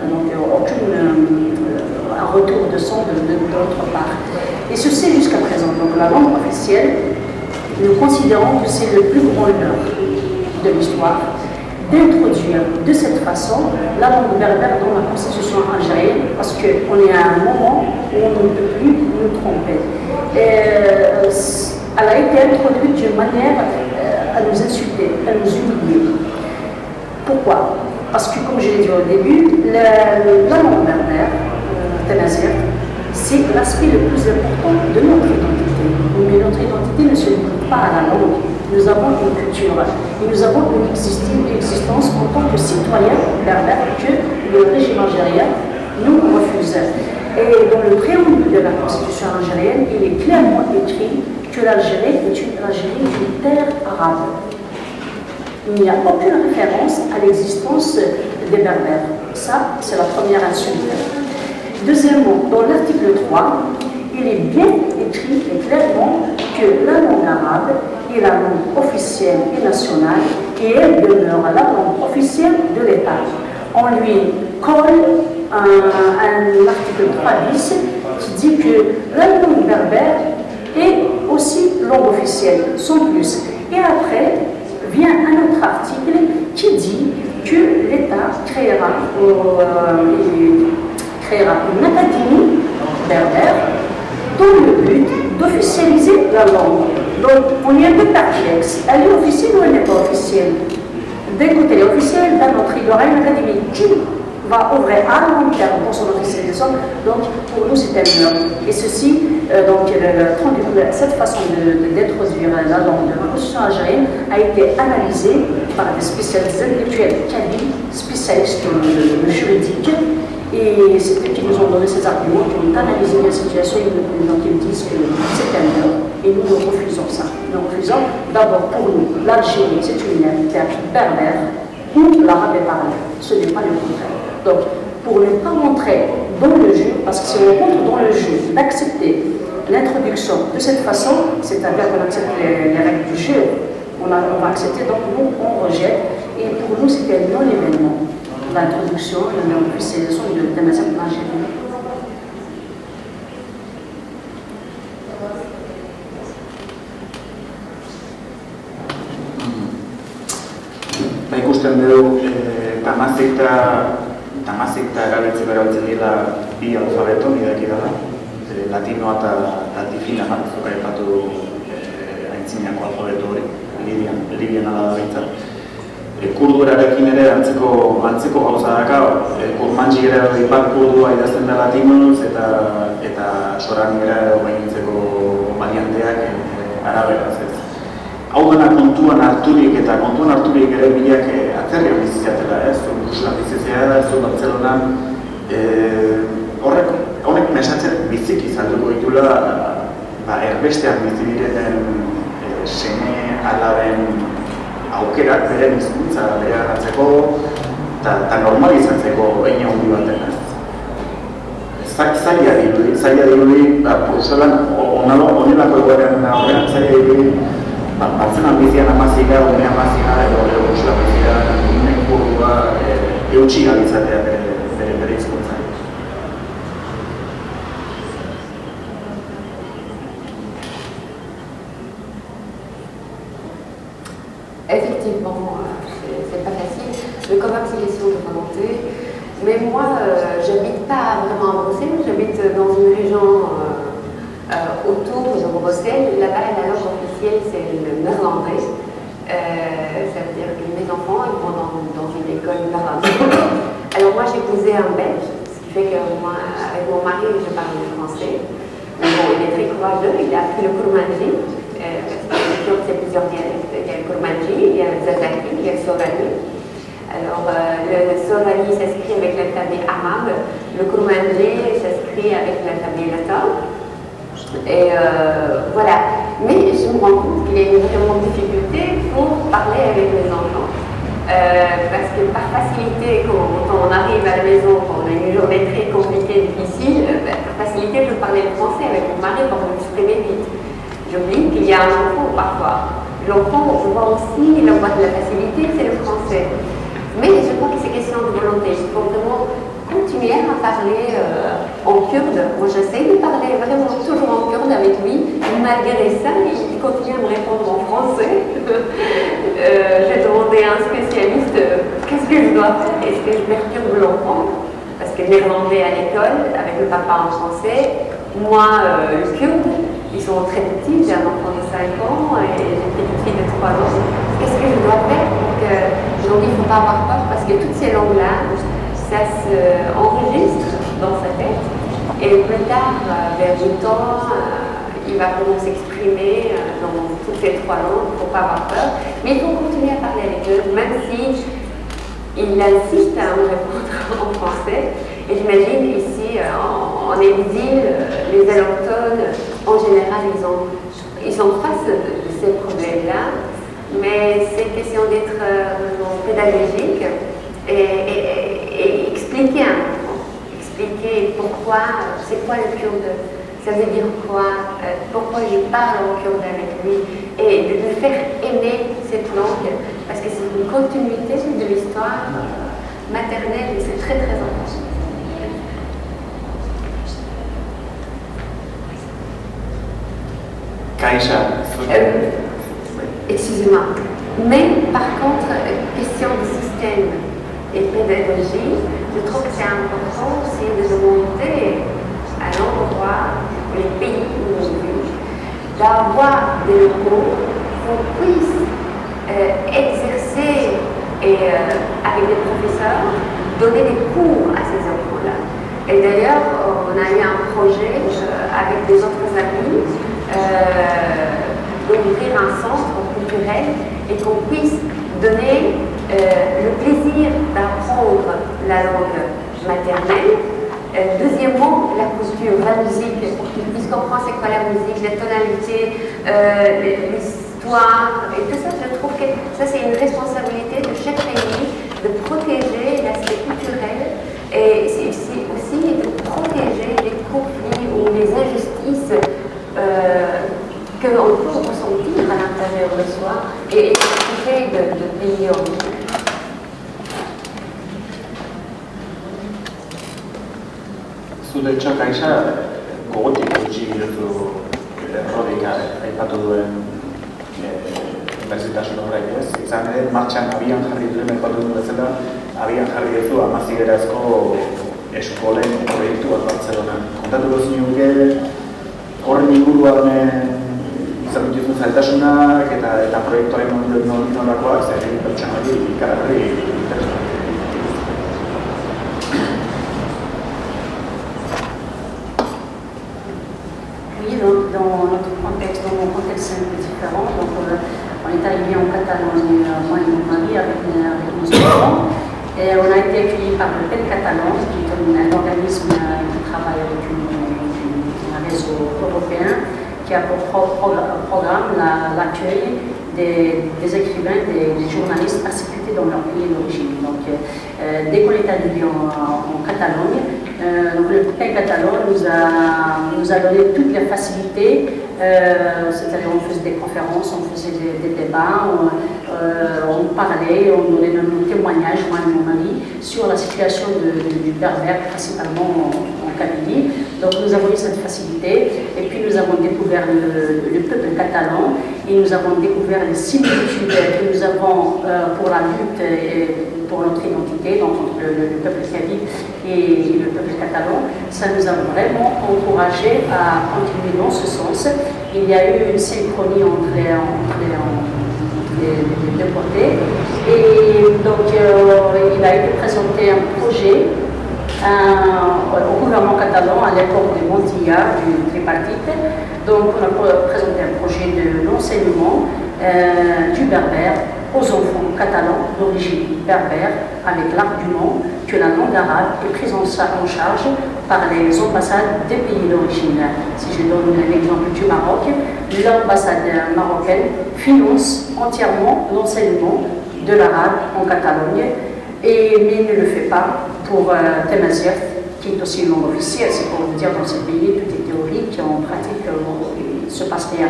donc un retour de son de notre part. Et ceci jusqu'à présent. Donc la langue officielle, nous considérons que c'est le plus grand honneur de l'histoire d'introduire de cette façon la langue berbère dans la constitution algérienne parce qu'on est à un moment où on ne peut plus nous tromper. Elle a été introduite d'une manière à nous insulter, à nous humilier. Pourquoi? Parce que, comme je l'ai dit au début, la langue berbère, Tanazir, c'est l'aspect le plus important de notre identité. Mais notre identité ne se limite pas à la langue. Nous avons une culture et nous avons une existence en tant que citoyens berbères que le régime algérien nous refuse. Et dans le préambule de la constitution algérienne, il est clairement écrit que l'Algérie est une terre arabe. Il n'y a aucune référence à l'existence des berbères. Ça, c'est la première insulte. Deuxièmement, dans l'article 3, il est bien écrit et clairement que la langue arabe est la langue officielle et nationale et elle demeure la langue officielle de l'État. On lui colle un article 3 bis qui dit que la langue berbère est aussi langue officielle, sans plus. Et après vient un autre article qui dit que l'État créera une académie berbère dans le but d'officialiser la langue. Donc on est un peu perplexe. Elle est officielle ou elle n'est pas officielle? D'un côté elle est officielle, d'un autre il y aura une académie qui va ouvrir à long terme pour son officialisation. Donc pour nous c'est un mur. Et ceci, cette façon d'introduire la langue de la constitution algérienne a été analysée par des spécialistes intellectuels kabyles, spécialistes juridiques. Et c'est eux qui nous ont donné ces arguments, qui ont analysé la situation et ils disent que c'est un mur. Et nous refusons ça. Nous refusons d'abord pour nous, l'Algérie c'est une terre berbère où l'arabe est parlé. Ce n'est pas le contraire. Donc, pour ne pas rentrer dans le jeu, parce que si on rentre dans le jeu d'accepter l'introduction de cette façon, c'est-à-dire qu'on accepte les règles du jeu, on va accepter, donc nous on rejette. Et pour nous c'était un non-événement. L'introduction, l'officialisation de la nation algérienne. Ikusten dugu tamazikta erabiltzen dira bi alfabeto, nidaki da, latinoa eta latifina, zuka aipatu aintzinako alfabeto hori, Libian ala da bintzat. Kurdurarekin ere antzeko gauza daka, kurmantzi ere ipar kurdua idazten da latinoz eta sorani ere bainintzeko varianteak araberaz ez. Hau dena kontuan harturik ere bilak atzerrian bizitzatela, ez? Bruselan bizitzea da, ez du Bartzelonan, honek mesatzen biziki izalduko ditula erbestean bizi direnen seme alaben aukerak beren hizkuntza beregantzeko eta normalizatzeko eine handi baten. Zaila dirudi, Bruselan honelako egoeran aurrean zaila dirudi, Bartzenan bizian amazika, une amazika, edo Bruselan bizian unek burua eutxi galitzatea bere hizkuntza. effectivement, c'est pas facile. Mais comme application de volonté. Mais moi, j'habite pas vraiment à Bruxelles, j'habite dans une région autour de Bruxelles. Là-bas, la langue officielle, c'est le néerlandais. Ça veut dire que mes enfants ils vont dans une école néerlandaise. Alors moi, j'ai épousé un Belge, ce qui fait que moi, avec mon mari, je parle le français. Mais bon, il est très courageux, il a appris le Kurmanji. C'est plusieurs dialectes. Il y a le Kurmanji, il y a le Zazaki, il y a le Sorani. Alors, le Sorani s'inscrit avec l'alphabet Arab, le Kurmanji s'inscrit avec l'alphabet latin. Et voilà. Mais je me rends compte qu'il y a une vraiment difficulté pour parler avec les enfants. Parce que par facilité, quand on arrive à la maison, quand on a une journée très compliquée, difficile, par facilité, je parlais le français avec mon mari pour m'exprimer vite. J'oublie qu'il y a un enfant parfois. L'enfant, on voit aussi la voie de la facilité, c'est le français. Mais je crois que c'est question de volonté. Il faut vraiment continuer à parler en kurde. Moi, j'essaie de parler vraiment toujours en kurde avec lui. Malgré ça, il continue à me répondre en français. J'ai demandé à un spécialiste qu'est-ce que je dois faire. Est-ce que je perturbe l'enfant? Parce que néerlandais à l'école, avec le papa en français, moi, le kurde, ils sont très petits, j'ai un enfant de 5 ans et j'ai une petite fille de 3 ans. Qu'est-ce que je dois faire pour que il ne faut pas avoir peur parce que toutes ces langues-là, ça s'enregistre dans sa tête et plus tard, vers 8 ans, il va vraiment s'exprimer dans toutes ces 3 langues, il ne faut pas avoir peur. Mais il faut continuer à parler avec eux, même si il insiste à me répondre en français. Et j'imagine ici, en exil, les allochtones, en général, ils sont face de ces problèmes-là. Mais c'est question d'être pédagogique et expliquer un enfant. Expliquer pourquoi, c'est quoi le kurde, ça veut dire quoi, pourquoi je parle en kurde avec lui. Et de lui faire aimer cette langue, parce que c'est une continuité de l'histoire maternelle et c'est très très important. Excusez-moi. Mais par contre, question de système et pédagogie, je trouve que c'est important aussi de demander à l'endroit, les pays où on vit, d'avoir des locaux qu'on puisse exercer avec des professeurs, donner des cours à ces enfants-là. Et d'ailleurs, on a eu un projet avec des autres amis d'ouvrir un centre culturel et qu'on puisse donner le plaisir d'apprendre la langue maternelle. Deuxièmement, la culture, la musique, pour qu'ils puissent comprendre c'est quoi la musique, les tonalités, l'histoire, et tout ça, je trouve que ça c'est une responsabilité de chaque pays de protéger l'aspect culturel et c'est aussi de protéger les conflits ou les injustices qu'on peut ressentir à l'intérieur de soi et essayer de payer en vie. Zure txakaisa gogotik gutxi girezu errodika aipatu duen berezitasun horrek ez. Izan ere, martxan abian jarri duen aipatu duen bezala, abian jarri duzu amazigerazko eskolen proiektu bat Bartzelonan. Kontatu duzu nuke horren inguruan izan dituzun zailtasunak eta proiektuaren nolakoak, zer egin pertsona hori ikaragarri interesantzak. Oui, donc dans notre contexte, dans mon contexte c'est un peu différent. Donc, on est arrivé en Catalogne, moi et mon mari, avec nos enfants. Et on a été accueillis par le PEN Catalan, qui est un organisme qui travaille avec un réseau européen, qui a pour programme l'accueil des écrivains, des journalistes persécutés dans leur pays d'origine. Donc, dès qu'on est arrivé en Catalogne, donc le PEN Catalan nous a donné toutes les facilités, c'est-à-dire on faisait des conférences, on faisait des débats, on parlait, on donnait nos témoignages, moi et mon mari, sur la situation du berbère, principalement en Kabylie. Donc nous avons eu cette facilité et puis nous avons découvert le peuple catalan et nous avons découvert les similitudes que nous avons pour la lutte et pour notre identité, donc entre le peuple kabyle et le peuple catalan. Ça nous a vraiment encouragé à continuer dans ce sens. Il y a eu une synchronie entre les deux côtés. Et donc il a été présenté un projet au gouvernement catalan à l'époque de Montilla, du tripartite. Donc on a présenté un projet de l'enseignement du berbère aux enfants catalans d'origine berbère, avec l'argument que la langue arabe est prise en charge par les ambassades des pays d'origine. Si je donne l'exemple du Maroc, l'ambassade marocaine finance entièrement l'enseignement de l'arabe en Catalogne, mais ne le fait pas pour Tamazight, qui est aussi une langue officielle. C'est pour vous dire, dans ce pays, tout est théorique, en pratique, il ne se passe rien.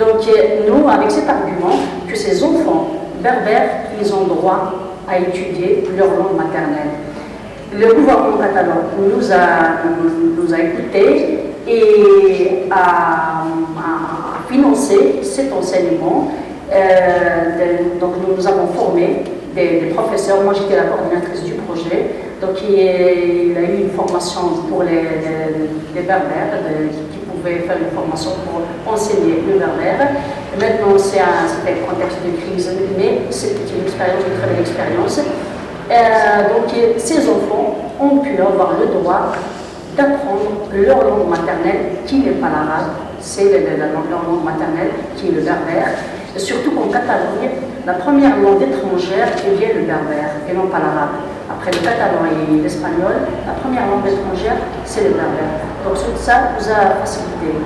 Donc nous, avec cet argument, que ces enfants berbères, ils ont droit à étudier leur langue maternelle. Le gouvernement catalan nous a écoutés et a financé cet enseignement. Donc nous avons formé des professeurs. Moi j'étais la coordinatrice du projet. Donc il a eu une formation pour les berbères qui pouvaient faire une formation pour enseigner le berbère. Maintenant c'était un contexte de crise, mais c'était une expérience, une très belle expérience. Donc ces enfants ont pu avoir le droit d'apprendre leur langue maternelle, qui n'est pas l'arabe, c'est leur langue maternelle, qui est le berbère. Surtout qu'en Catalogne, la première langue étrangère est bien le berbère et non pas l'arabe. Après le catalan et l'espagnol, la première langue étrangère, c'est le berbère. Donc ça nous a facilité.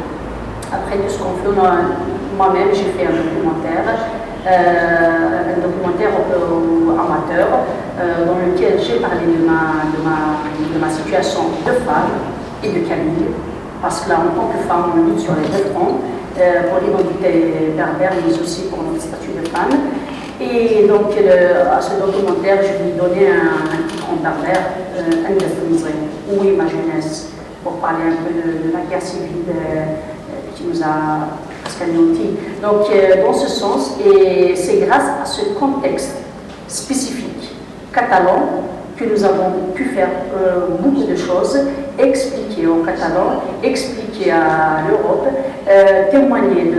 Après tout ce qu'on fait, moi-même j'ai fait un documentaire amateur dans lequel j'ai parlé de ma situation de femme et de Camille, parce que là, en tant que femme, on lutte sur les deux fronts, pour l'identité berbère, mais aussi pour notre statut de femme. Et donc, à ce documentaire, je lui ai donné un titre en berbère, oui, ma jeunesse, pour parler un peu de la guerre civile qui nous a presque anéantis. Donc, dans ce sens, et c'est grâce à ce contexte spécifique catalan que nous avons pu faire beaucoup de choses, expliquer aux Catalans, expliquer à l'Europe, témoigner de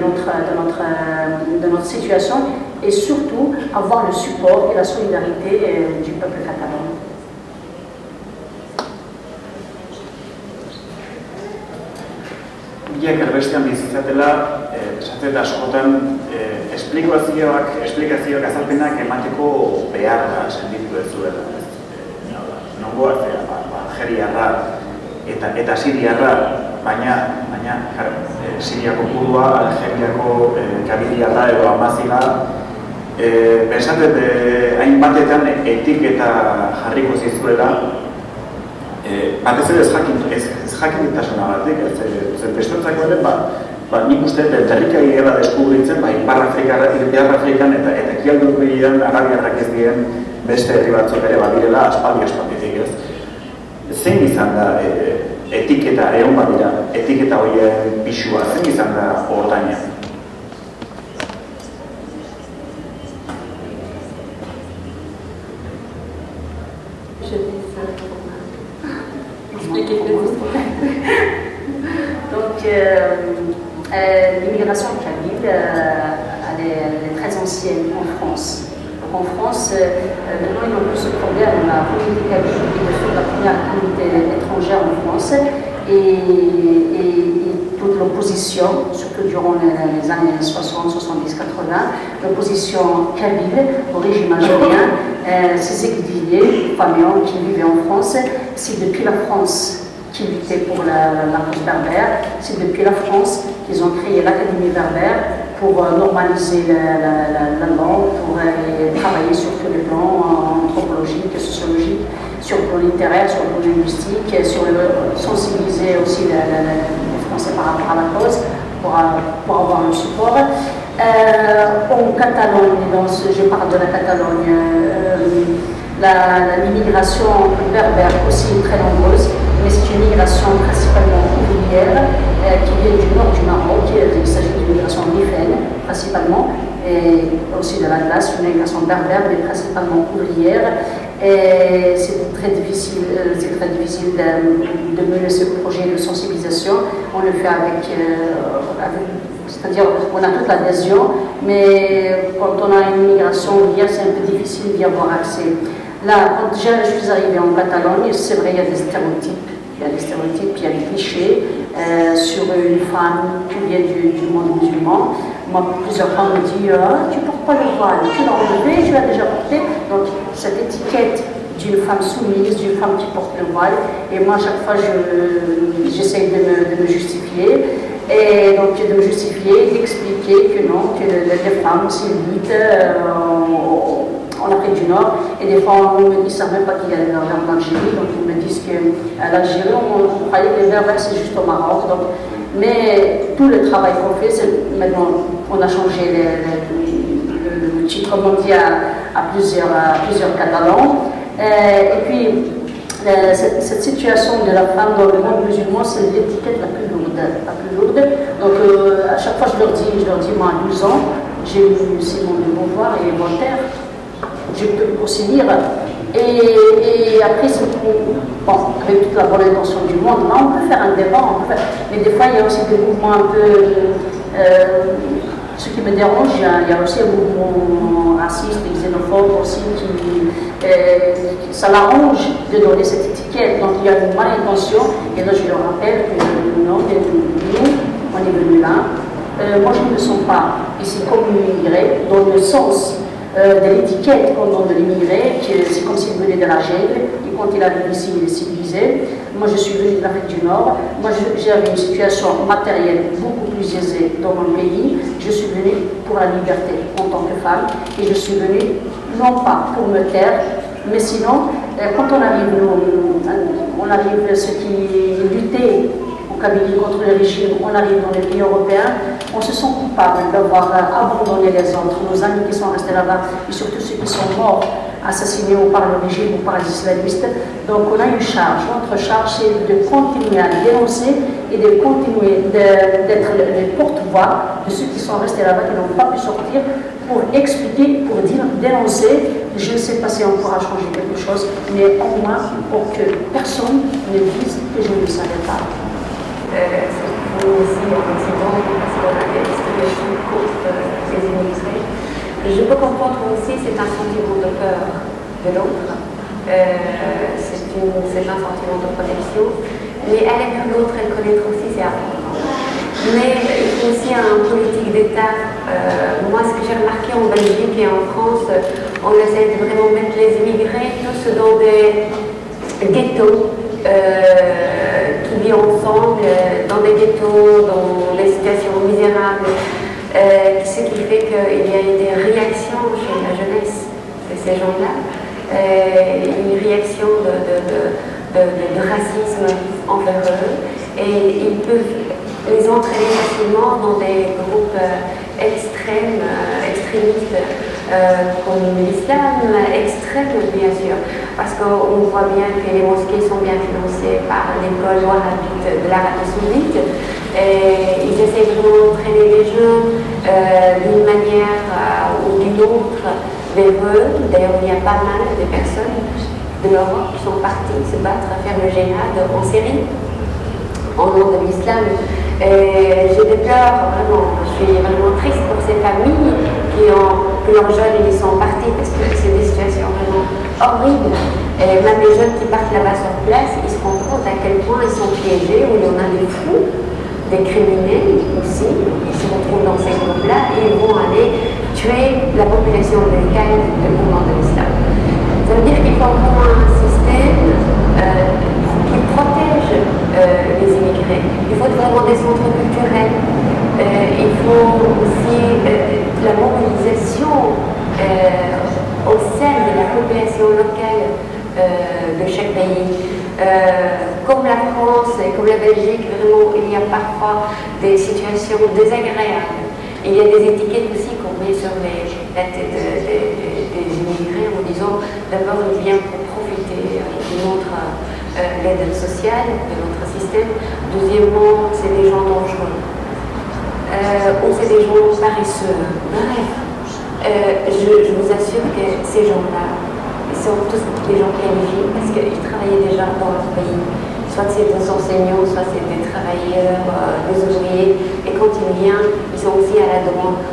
notre situation et surtout avoir le support et la solidarité du peuple catalan. Biak erbestean bizitzatela, esatzen askotan esplikazioak azalpenak emateko beharra sentitu ez zuela. Nongo Algeriarra eta Siriarra, baina Siriako kurdua, Algeriako Kabiliarra edo Amaziga, pensatet hainbatetan etiketa jarriko zizuela, batez ere ez jakintasuna batik, bestontzako ere, nik uste berrikai eba deskubritzen, Ipar Afrikan eta ekialdu behian arabiarrak ez dien beste herri batzuk ere badirela aspalditik ez. Zein izan da etiketa, egon badira, etiketa horien pisua, zein izan da ordaina? Donc, l'immigration kabyle, elle est très ancienne en France. Donc, en France, maintenant, ils n'ont plus ce problème. La communauté kabyle est la première communauté étrangère en France et toute l'opposition, surtout durant les années 60, 70, 80, l'opposition kabyle au régime algérien, ces exilés, familles qui vivaient en France, c'est depuis la France qui luttait pour la cause berbère, c'est depuis la France qu'ils ont créé l'Académie berbère pour normaliser la langue, pour travailler sur tous les plans anthropologiques, sociologiques, sur le plan littéraire, sur le plan linguistique, sensibiliser aussi les Français par rapport à la cause, pour avoir un support. En Catalogne, je parle de la Catalogne, l'immigration berbère aussi très nombreuse. mais c'est une migration principalement ouvrière qui vient du nord du Maroc. Il s'agit d'une migration rifène principalement, et aussi de la glace, une migration berbère, mais principalement ouvrière. Et c'est très difficile de mener ce projet de sensibilisation. On le fait c'est-à-dire on a toute l'adhésion, mais quand on a une migration ouvrière, c'est un peu difficile d'y avoir accès. Là, quand je suis arrivée en Catalogne, c'est vrai, il y a des stéréotypes. Il y a des stéréotypes, il y a des clichés sur une femme qui vient du monde musulman. Moi, plusieurs fois, on me dit tu ne portes pas le voile, tu l'as enlevé, tu l'as déjà porté. Donc, cette étiquette d'une femme soumise, d'une femme qui porte le voile, et moi, à chaque fois, j'essaie de me justifier. Et donc, de me justifier, d'expliquer que non, que les femmes aussi limitent en Afrique du Nord, et des fois on ne savent même pas qu'il y a des Berbères en Algérie, donc ils me disent qu'à l'Algérie on croyait que les Berbères c'est juste au Maroc. Donc, mais tout le travail qu'on fait, c'est maintenant on a changé le titre, comme on dit, à plusieurs catalans. Et puis cette situation de la femme dans le monde musulman, c'est l'étiquette la plus lourde. Donc à chaque fois je leur dis moi à 12 ans, j'ai lu Simone de Beauvoir et Voltaire. Je peux aussi lire. Et après, bon, avec toute la bonne intention du monde, là, on peut faire un débat, mais des fois, il y a aussi des mouvements un peu. Ce qui me dérange, il y a aussi un mouvement raciste et xénophobe aussi ça l'arrange de donner cette étiquette. Donc, il y a une mauvaise intention, et là, je leur rappelle que non, nous, on est venus là. Moi, je ne me sens pas ici comme une immigrée, dans le sens de l'étiquette qu'on donne de l'immigré, c'est comme s'il venait de la jungle, et quand il arrive ici, il est civilisé. Moi, je suis venue de l'Afrique du Nord. Moi, j'avais une situation matérielle beaucoup plus aisée dans mon pays. Je suis venue pour la liberté en tant que femme, et je suis venue non pas pour me taire, mais sinon, quand on arrive ceux qui luttaient au Kabylie contre le régime, on arrive dans les pays européens, on se sent coupable d'avoir abandonné les autres, nos amis qui sont restés là-bas, et surtout ceux qui sont morts, assassinés ou par le régime ou par les islamistes. Donc on a une charge. Notre charge, c'est de continuer à dénoncer et de continuer d'être les porte-voix de ceux qui sont restés là-bas, qui n'ont pas pu sortir, pour expliquer, pour dire, dénoncer. Je ne sais pas si on pourra changer quelque chose, mais au moins pour que personne ne dise que je ne savais pas. Nous aussi en Occident, parce qu'on a des stéréotypes contre les immigrés. Je peux comprendre aussi c'est un sentiment de peur de l'autre, c'est un sentiment de protection, mais elle est plus l'autre, elle connaître aussi, c'est important. Mais il faut aussi un politique d'État. Moi, ce que j'ai remarqué en Belgique et en France, on essaie de vraiment mettre les immigrés tous dans des ghettos. Qui vivent ensemble dans des ghettos, dans des situations misérables, ce qui fait qu'il y a des réactions chez la jeunesse de ces gens-là, une réaction de racisme envers eux, et ils peuvent les entraîner facilement dans des groupes extrémistes, comme l'islam extrême, bien sûr, parce qu'on voit bien que les mosquées sont bien financées par l'école wahhabite de l'Arabie Saoudite, et ils essaient de entraîner les jeunes d'une manière ou d'une autre vers eux. D'ailleurs, il y a pas mal de personnes de l'Europe qui sont parties se battre à faire le djihad en Syrie, au nom de l'islam. Je déplore vraiment, je suis vraiment triste pour ces familles que leurs jeunes ils sont partis, parce que c'est des situations vraiment horribles. Et même les jeunes qui partent là-bas sur place, ils se rendent compte à quel point ils sont piégés, où il y en a des fous, des criminels aussi, ils se retrouvent dans ces groupes-là et ils vont aller tuer la population locale du mouvement de l'islam. Ça veut dire qu'il faut vraiment un système qui protège les immigrés. Il faut vraiment des centres culturels. Il faut aussi la mobilisation au sein de la population locale de chaque pays. Comme la France et comme la Belgique, vraiment, il y a parfois des situations désagréables. Il y a des étiquettes aussi qu'on met sur la tête des immigrés en disant d'abord ils viennent pour profiter, ils montrent l'aide sociale de notre système. Deuxièmement, c'est des gens dangereux. Ou c'est des gens paresseux. Bref, je vous assure que ces gens-là sont tous des gens qualifiés parce qu'ils travaillaient déjà dans leur pays. Soit c'est des enseignants, soit c'est des travailleurs, des ouvriers. Et quand ils viennent, ils sont aussi à la demande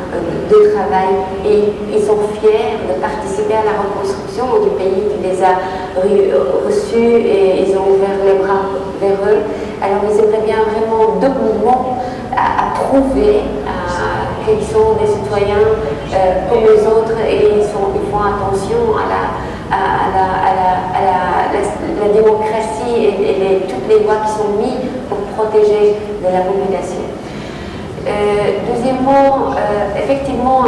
de travail et ils sont fiers de participer à la reconstruction du pays qui les a reçus et ils ont ouvert les bras vers eux. Alors ils aimeraient bien vraiment deux mouvements à prouver qu'ils sont des citoyens comme les autres et ils font attention à la démocratie et toutes les lois qui sont mises pour protéger de la population. Deuxièmement, effectivement,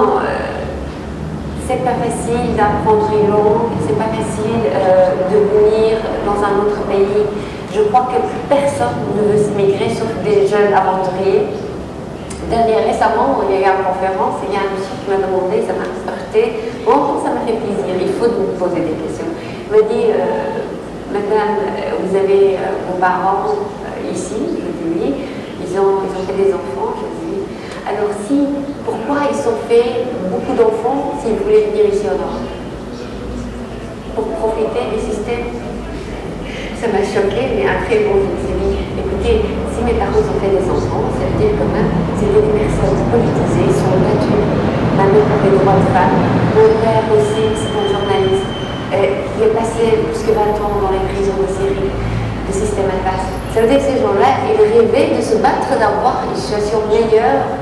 c'est pas facile d'apprendre une langue, c'est pas facile de venir dans un autre pays. Je crois que personne ne veut s'immigrer sauf des jeunes aventuriers. Récemment, il y a eu une conférence, il y a un monsieur qui m'a demandé, ça m'a heurté. Bon, ça m'a fait plaisir, il faut nous poser des questions. Il m'a dit, madame, vous avez vos parents ici? Je lui dis oui, ils ont fait des enfants, je lui dis. Alors pourquoi ils ont fait beaucoup d'enfants s'ils voulaient venir ici en Europe? Pour profiter du système? Ça m'a choqué, mais après, bon, je me suis dit, écoutez, si mes parents ont fait des enfants, ça veut dire quand même, c'était des personnes politisées, ils sont battues, même pour les droits de femmes. Mon père aussi, c'est un journaliste. Il est passé plus que 20 ans dans les prisons de Syrie, le système Al-Bas. Ça veut dire que ces gens-là, ils rêvaient de se battre, d'avoir une situation meilleure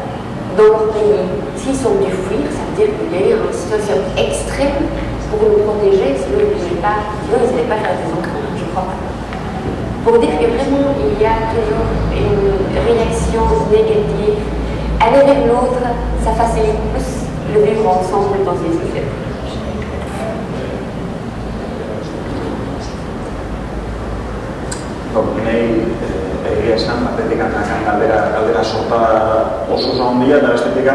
dans leur pays. S'ils sont dû fuir, ça veut dire qu'il y a eu une situation extrême pour nous protéger, sinon ils n'allaient pas faire des enfants. Pour dire que vraiment il y a toujours une réaction négative. Aller vers l'autre, ça facilite plus le vivre ensemble dans une société. Egia esan, batetik galdera sorta oso handia, eta bestetik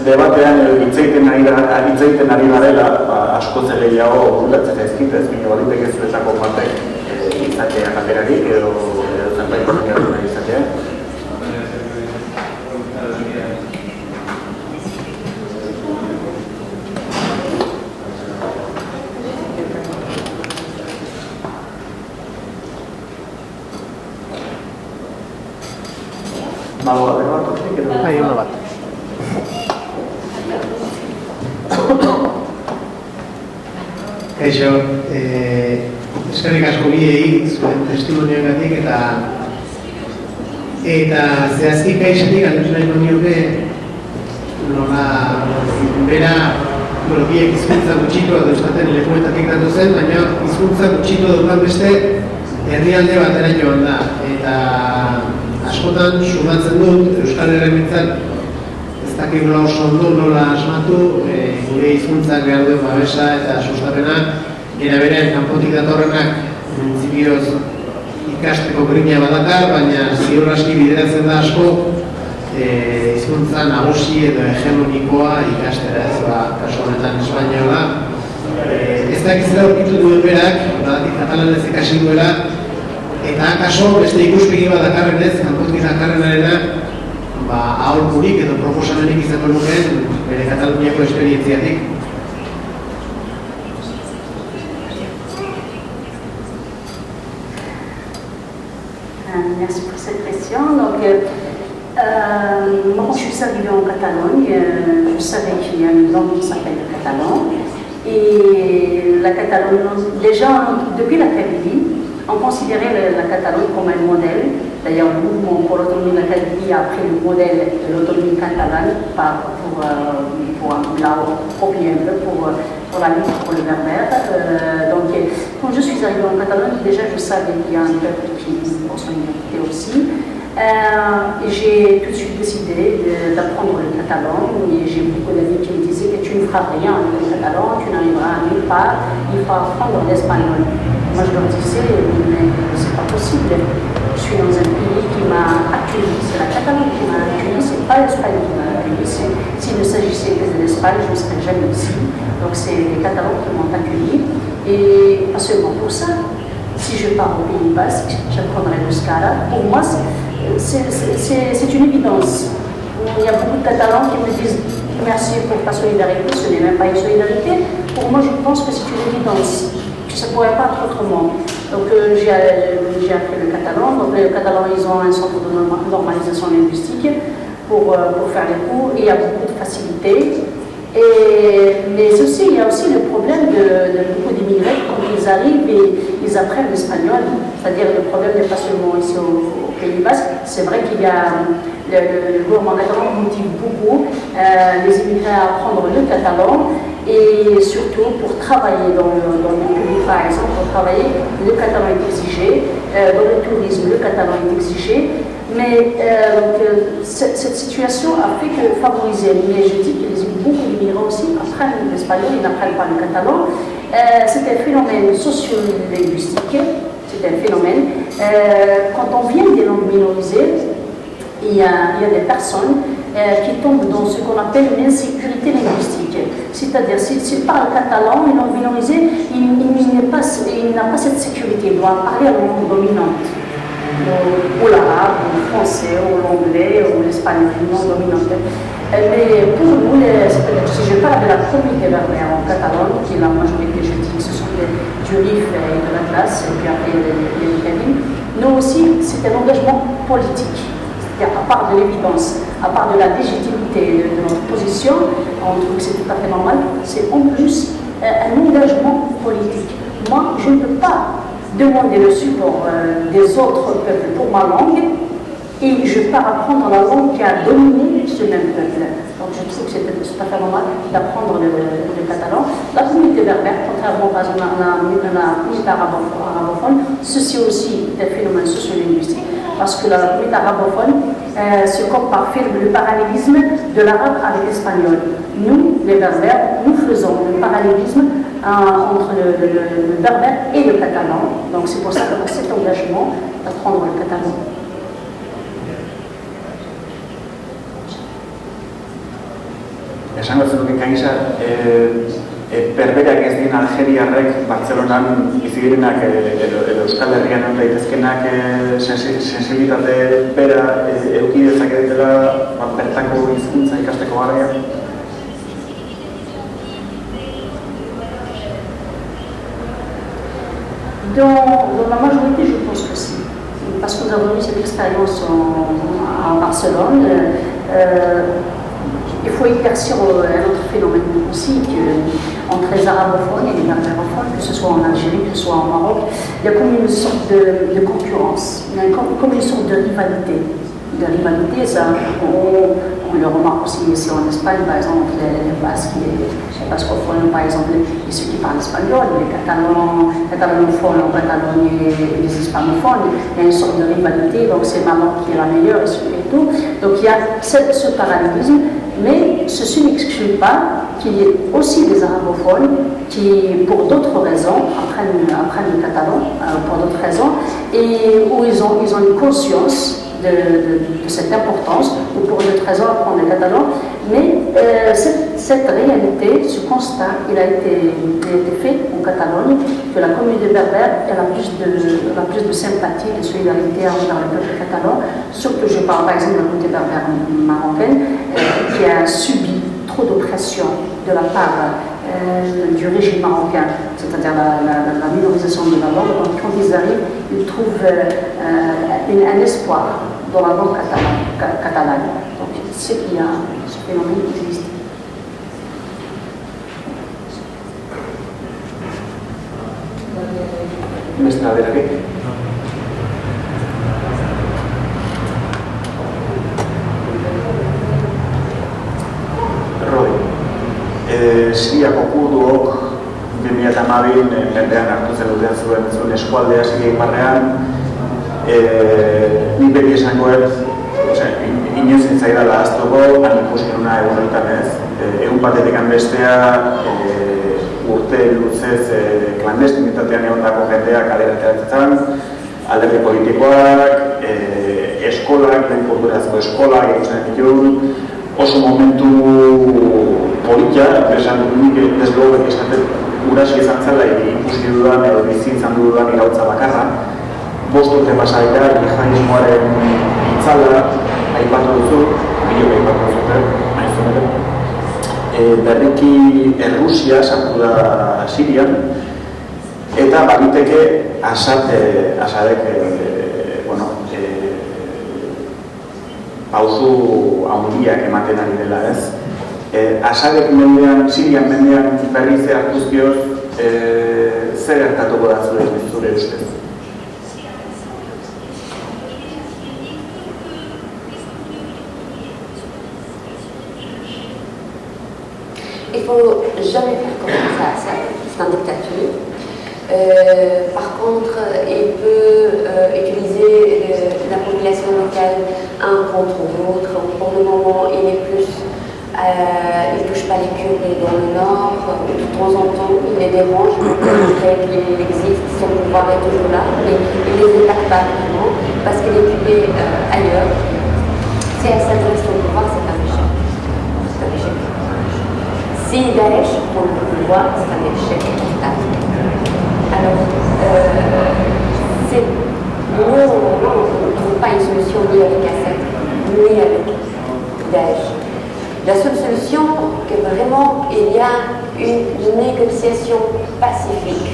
debatean hitz egiten ari garela, askoz gehiago burlatzen zaizkit, ez bine baliteke zuetako batek izatea galderarik edo zenbait nahi izatea. Hay una bat. Kaixo, eskerrik asko biei zuen testimonioengatik eta zehazki kaixetik galdetu nahiko nioke nola bera biek hizkuntza gutxiko edo esaten lekuetatik datu zen, baina hizkuntza gutxiko dukan beste herrialde batera joan da eta askotan sumatzen dut Euskal Herrian ez dakigula oso ondo nola asmatu gure hizkuntzak behar duen babesa eta sustapena era berean kanpotik datorrenak printzipioz ikasteko grina badakar, baina ziur aski bideratzen da asko hizkuntza nagusi edo hegemonikoa ikastera, ez kasu honetan espainola. Ez dakiz da aurkitu duen berak, badatik katalanez ikasi duela, eta akaso beste ikuspegi bat dakarrenez, kanpotik dakarrenarena aholkurik edo proposamenik izango lukeen bere Kataluniako esperientziatik. Merci pour cette question. Donc, moi, quand je suis arrivée en Catalogne, je savais qu'il y a une langue qui s'appelle le catalan. Et la Catalogne, les gens, depuis la Kabylie, ont considéré la Catalogne comme un modèle. D'ailleurs, le mouvement pour l'autonomie de la Kabylie a pris le modèle de l'autonomie catalane pour la copier un peu pour la lutte pour le berbère. Donc, quand je suis arrivée en Catalogne, déjà je savais qu'il y a un peuple qui vit pour son identité aussi. Et j'ai tout de suite décidé d'apprendre le catalan. Et j'ai beaucoup d'amis qui me disaient que tu ne feras rien avec le catalan, tu n'arriveras à nulle part, il faut apprendre l'espagnol. Moi je leur disais, mais c'est pas possible. Je suis dans un pays qui m'a accueilli, c'est la Catalogne qui m'a accueilli, c'est pas l'Espagne qui m'a accueilli. S'il ne s'agissait que de l'Espagne, je ne serais jamais ici. Donc c'est les Catalans qui m'ont accueilli. Et pas seulement pour ça, si je pars au Pays Basque, j'apprendrai l'Euskara. Pour moi, c'est une évidence. Il y a beaucoup de Catalans qui me disent merci pour ta solidarité, ce n'est même pas une solidarité. Pour moi, je pense que c'est une évidence, que ça ne pourrait pas être autrement. Donc j'ai appris le catalan. Donc les Catalans, ils ont un centre de normalisation linguistique pour faire les cours, et il y a beaucoup de facilité. Mais aussi, il y a aussi le problème de beaucoup d'immigrés, quand ils arrivent et ils apprennent l'espagnol. C'est-à-dire le problème n'est pas seulement ici au Pays Basque. C'est vrai qu'il y a le gouvernement catalan motive beaucoup les immigrés à apprendre le catalan, et surtout pour travailler dans le public, par exemple, pour travailler, le catalan est exigé, dans le tourisme, le catalan est exigé. Mais cette situation a fait que favoriser, mais je dis que beaucoup d'immigrants aussi apprennent l'espagnol, ils n'apprennent pas le catalan. C'est un phénomène socio-linguistique, c'est un phénomène. Quand on vient des langues minorisées, il y a des personnes qui tombent dans ce qu'on appelle une insécurité linguistique. C'est-à-dire, s'il parle catalan, une langue minorisée, il n'a pas cette sécurité, il doit parler en langue dominante. Ou l'arabe, ou le français, ou l'anglais, ou l'espagnol, une langue dominante. Mais pour nous, si je parle de la communauté berbère en Catalogne, qui est la majorité, je dis que ce sont du RIF et de la classe, et puis après les cabines, nous aussi, c'est un engagement politique. C'est-à-dire, à part de l'évidence, à part de la légitimité de notre position, on trouve que c'est tout à fait normal, c'est en plus un engagement politique. Moi, je ne peux pas demander le support des autres peuples pour ma langue, et je pars apprendre la langue qui a dominé ce même peuple. Donc je trouve que c'est tout à fait normal d'apprendre le catalan. La communauté berbère, contrairement par exemple à la communauté arabophone, ceci aussi est un phénomène sociolinguistique, parce que la communauté arabophone se compare, fait le parallélisme de l'arabe avec l'espagnol. Nous, les berbères, nous faisons le parallélisme entre le berbère et le catalan. Donc c'est pour ça qu'on a cet engagement d'apprendre le catalan. Esango zenuke Kaisa, berberak ez dien Algeriarrek Bartzelonan bizi direnak edo Euskal Herrian egon daitezkenak sensibilitate bera eduki dezaketela bertako hizkuntza ikasteko garaian? Dans la majorité, je pense que si. Parce que nous avons eu cette expérience en Barcelone. Il faut éclaircir un autre phénomène aussi, entre les arabophones et les berbérophones, que ce soit en Algérie, que ce soit en Maroc, il y a comme une sorte de concurrence, il y a comme une sorte de rivalité. Ça, on le remarque aussi ici en Espagne, par exemple, les Basques et les bascophones, par exemple, et ceux qui parlent espagnol, les catalanophones en Catalogne et les hispanophones, il y a une sorte de rivalité, donc c'est Maroc qui est la meilleure et tout. Donc il y a ce parallélisme, mais ceci n'exclut pas qu'il y ait aussi des arabophones qui, pour d'autres raisons, apprennent le catalan, pour d'autres raisons, et où ils ont une conscience de cette importance, ou pour d'autres raisons apprendre le catalan, mais cette réalité, ce constat, il a été fait en Catalogne, que la communauté berbère a plus de sympathie, de solidarité envers le peuple catalan, surtout je parle par exemple de la communauté berbère marocaine, qui a subi trop d'oppression de la part du régime marocain, c'est-à-dire la minorisation de la langue. Donc quand ils arrivent, ils trouvent un espoir dans la langue catalane. Donc c'est qu'il y a ce phénomène qui existe. Mestra Berake. Siriako kurduok 2012 mendean hartu zenuten zuen eskualdea Siria iparrean. Nik beti esangoet, inoiz zitzaidala ahaztuko, han ikusi nuna egun horretan ez. Egun batetik bestea urte luzez klandestinitatean egondako jendea kalera ateratzen, alderdi politikoak, eskolak, lehen kulturazko eskolak ikusten ditun, oso momentu politia, esan dut nik deslogu esaten Uraxi izan zela ikusi dudan edo bizi izan dudan irautza bakarra. 5 urte pasa dira, jihadismoaren itzala aipatu duzu, gehiago aipatu duzute, berriki Errusia sartu da Sirian, eta baliteke Asadek pausu handiak ematen ari dela, ez? Asadek Sirian mendean berriz hartuzkioz, zer gertatuko da zure ustez? Il ne faut jamais faire confiance à Assad, c'est une dictature. Par contre, il peut utiliser la population locale un contre l'autre. Pour le moment, il est plus, il ne touche pas les Kurdes dans le nord. De temps en temps, il les dérange, il existe, son pouvoir est toujours là, mais il ne les attaque pas vraiment parce qu'il est occupé ailleurs. Si Assad reste au pouvoir, c'est un échec. C'est un échec. Si Daesh prend le pouvoir, c'est un échec total. Alors, nous, on ne trouve pas une solution ni avec Assad, ni avec Daesh. La seule solution, que vraiment il y a une négociation pacifique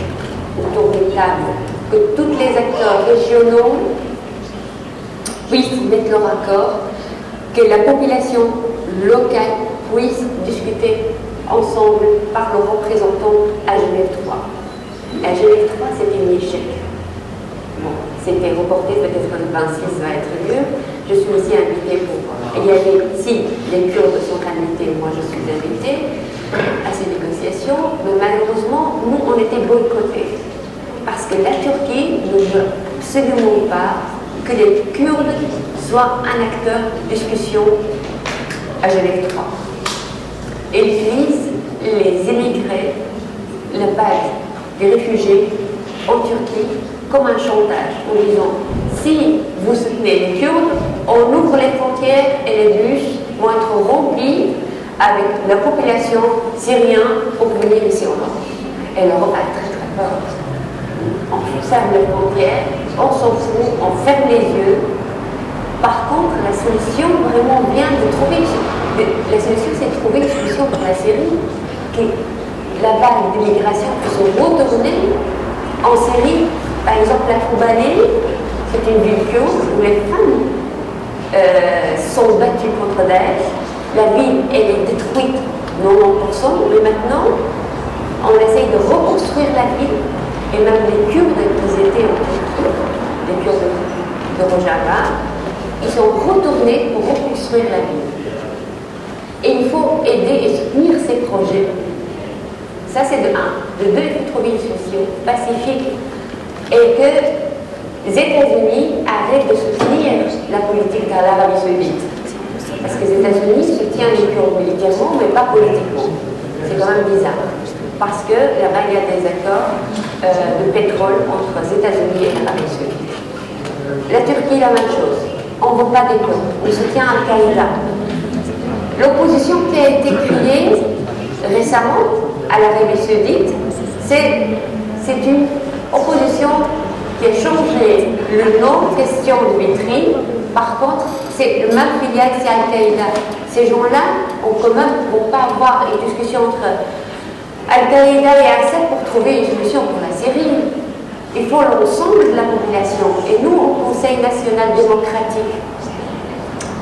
autour des tables, que tous les acteurs régionaux puissent mettre leur accord, que la population locale puisse discuter ensemble par leurs représentants à Genève 3. À Genève 3, c'était un échec. Bon, c'était reporté, peut-être que le 26 va être mieux. Je suis aussi invitée pour... Il y avait, si les Kurdes sont invités, moi je suis invitée à ces négociations, mais malheureusement, nous, on était boycottés. Parce que la Turquie ne veut absolument pas que les Kurdes soient un acteur de discussion à Genève 3. Ils utilisent les immigrés, la base des réfugiés en Turquie, comme un chantage en disant si vous soutenez les Kurdes, on ouvre les frontières et les bus vont être remplis avec la population syrienne pour venir ici en Europe. Et l'Europe a très très peur. On ferme les frontières, on s'en fout, on ferme les yeux. Par contre, la solution vraiment vient de trouver. La solution, c'est de trouver une solution pour la Syrie. La vague d'immigration peut se retourner en Syrie. Par exemple, la Kobané, c'est une ville kurde où les femmes sont battues contre Daesh. La ville, elle est détruite 90%, mais maintenant, on essaye de reconstruire la ville. Et même les Kurdes qui étaient en Turquie, les Kurdes de Rojava, ils sont retournés pour reconstruire la ville. Et il faut aider et soutenir ces projets. Ça, c'est de un. De deux, il faut trouver une solution pacifique et que les États-Unis arrêtent de soutenir la politique de l'Arabie Saoudite. Parce que les États-Unis soutiennent les Kurdes militairement, mais pas politiquement. C'est quand même bizarre. Parce que là-bas, il y a des accords de pétrole entre les États-Unis et l'Arabie Saoudite. La Turquie, la même chose. On ne veut pas des Kurdes. On soutient Al-Qaïda. L'opposition qui a été créée récemment à l'Arabie Saoudite, c'est une opposition qui a changé le nom, question de vitrine. Par contre, c'est le même filiale, c'est Al-Qaïda. Ces gens-là ne vont pas avoir une discussion entre Al-Qaïda et Assad pour trouver une solution pour la Syrie. Il faut l'ensemble de la population. Et nous, au Conseil national démocratique,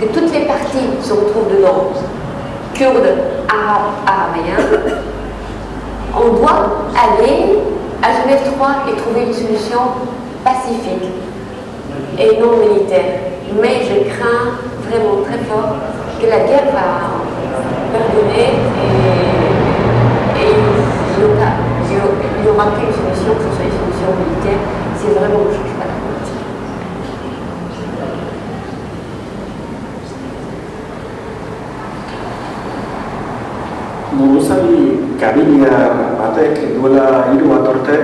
que toutes les parties se retrouvent dedans, Kurdes, Arabes, Araméens, on doit aller à Genève 3 et trouver une solution pacifique et non militaire. Mais je crains vraiment très fort que la guerre va perdonner et il n'y aura qu'une solution, que ce soit une solution militaire. C'est vraiment que je ne suis pas d'accord. Buruzagi kabilar batek duela 3 urte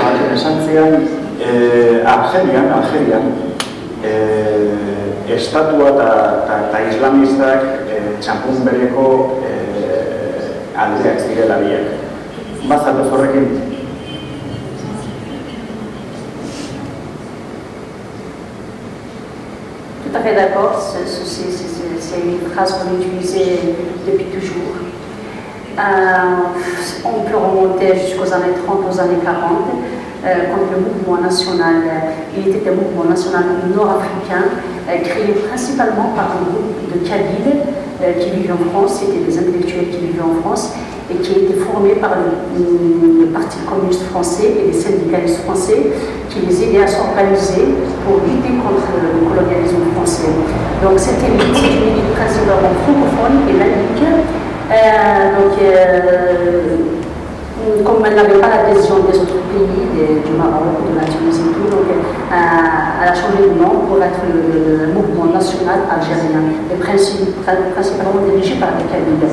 baten esan zian Algerian estatua eta islamistak txanpun bereko aldeak zirela biak. Bazatoz horrekin? Tout à fait d'accord, c'est une phrase qu'on utilisait depuis toujours. On peut remonter jusqu'aux années 30, aux années 40, quand le mouvement national, il était un mouvement national nord-africain, créé principalement par un groupe de Kabyles qui vivaient en France, c'était des intellectuels qui vivaient en France, et qui étaient formés par le Parti communiste français et les syndicalistes français qui les aidaient à s'organiser pour lutter contre le colonialisme français. Donc c'était une élite principalement francophone et laïque. Comme elle n'avait pas l'adhésion des autres pays, du Maroc, de la Tunisie et tout, donc elle a changé de nom pour être le mouvement national algérien, et principalement dirigé par les Kabyles.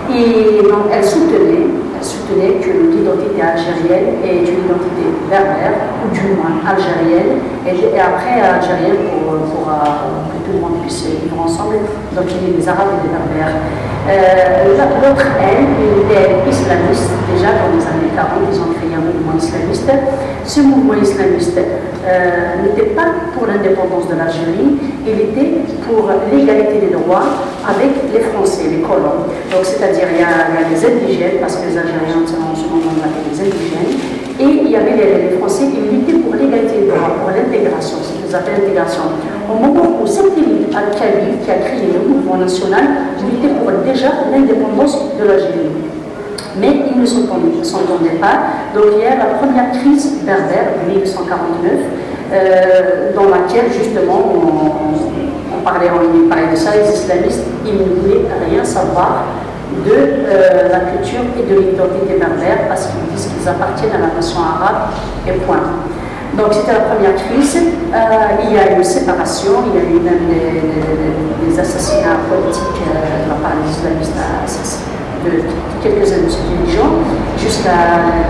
Et donc elle soutenait que l'identité algérienne est une identité berbère, ou du moins algérienne, et après algérienne pour que tout le monde puisse vivre ensemble, donc il y a des Arabes et des Berbères. L'autre aile, une aile islamiste, déjà dans les années 40, ils ont créé un mouvement islamiste. Ce mouvement islamiste n'était pas pour l'indépendance de l'Algérie, il était pour l'égalité des droits avec les Français, les colons. Donc c'est-à-dire il y a les indigènes, parce que les Algériens en ce moment-là étaient des indigènes, et il y avait les Français qui luttaient pour l'égalité des droits, pour l'intégration, c'est ce qu'ils appellent l'intégration. Au moment où cette élite al-Kabyle, qui a créé le mouvement national, luttait pour déjà l'indépendance de l'Algérie. Mais ils ne s'entendaient pas. Donc il y a la première crise berbère de 1949, dans laquelle justement on parlait de ça, les islamistes, ils ne voulaient rien savoir de la culture et de l'identité berbère parce qu'ils disent qu'ils appartiennent à la nation arabe et point. Donc c'était la première crise, il y a eu une séparation, il y a eu même des assassinats politiques de la part des islamistes de quelques-uns de ces dirigeants, jusqu'à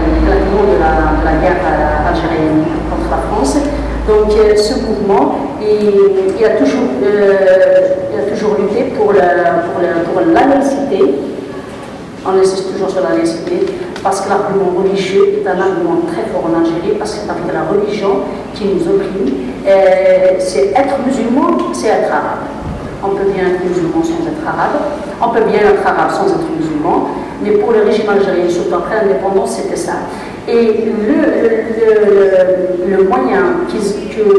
l'éclatement de la guerre algérienne contre la France. Donc ce mouvement, il a toujours lutté pour la laïcité. On insiste toujours sur la laïcité parce que l'argument religieux est un argument très fort en Algérie parce que c'est avec la religion qui nous opprime. C'est être musulman, c'est être arabe. On peut bien être musulman sans être arabe, on peut bien être arabe sans être musulman, mais pour le régime algérien, surtout après l'indépendance, c'était ça. Et le moyen que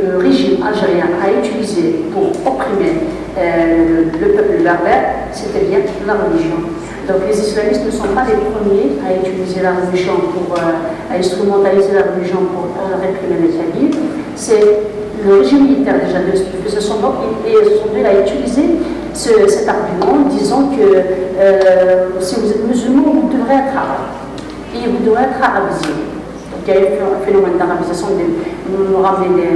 le régime algérien a utilisé pour opprimer le peuple berbère, c'était bien la religion. Donc les islamistes ne sont pas les premiers à utiliser la religion à instrumentaliser la religion pour réprimer les Kabyles. C'est le régime militaire déjà de ce son et a utilisé cet argument disant que si vous êtes musulman, vous devrez être arabe. Et vous devrez être arabisé. Donc il y a eu un phénomène d'arabisation de ramener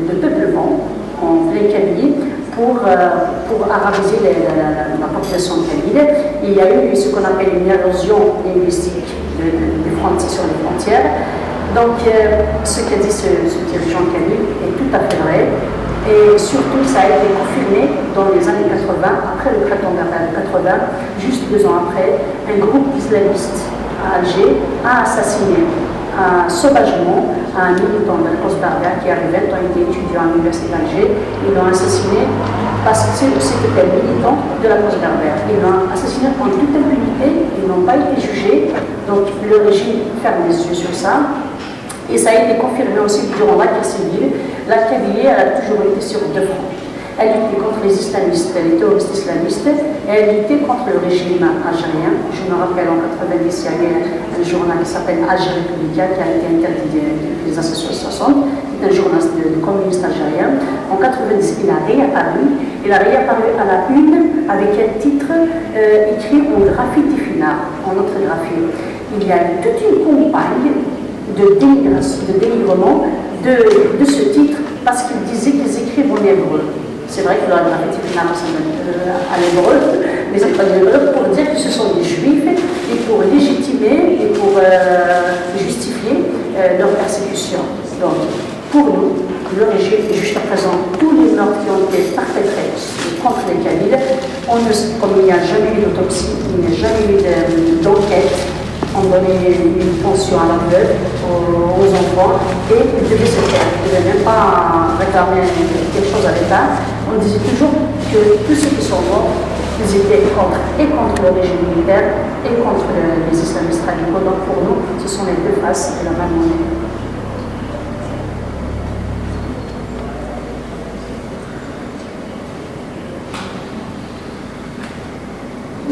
de peuplement en plein Kabylie pour arabiser la population kabyle. Il y a eu ce qu'on appelle une érosion linguistique sur les frontières. Donc, ce qu'a dit ce dirigeant kabyle est tout à fait vrai. Et surtout, ça a été confirmé dans les années 80, après le printemps berbère de 80, juste 2 ans après, un groupe islamiste à Alger a assassiné sauvagement un militant de la cause berbère qui avait 20 ans, était étudiant à l'université d'Alger. Ils l'ont assassiné parce que c'était un militant de la cause berbère. Ils l'ont assassiné en toute impunité, ils n'ont pas été jugés, donc le régime ferme les yeux sur ça. Et ça a été confirmé aussi durant la guerre civile. La Kabylie, elle a toujours été sur 2 fronts. Elle luttait contre les islamistes, les terroristes islamistes, et elle luttait contre le régime algérien. Je me rappelle en 90, il y avait un journal qui s'appelle Algérie Républicaine qui a été interdit des associations 60. C'est un journal de communiste algérien. En 90, il a réapparu. Il a réapparu à la une avec un titre écrit en graffiti final, en orthographie. Il y a eu toute une campagne de dénigrement de ce titre parce qu'ils disaient qu'ils écrivent en hébreu. C'est vrai que la graffiti final à l'hébreu, mais c'est pas l'hébreu pour dire que ce sont des juifs et pour légitimer et pour justifier leur persécution. Donc, pour nous, le régime, et jusqu'à présent, tous les meurtres qui ont été perpétrés contre les Kabyles, comme il n'y a jamais eu d'autopsie, il n'y a jamais eu d'enquête, On donnait une pension à la veuve, aux enfants, et ils devaient se faire. Ils ne devaient même pas réclamer quelque chose à l'État. On disait toujours que tous ceux qui sont morts, ils étaient contre le régime militaire et contre les islamistes radicaux. Donc pour nous, ce sont les deux faces de la même monnaie.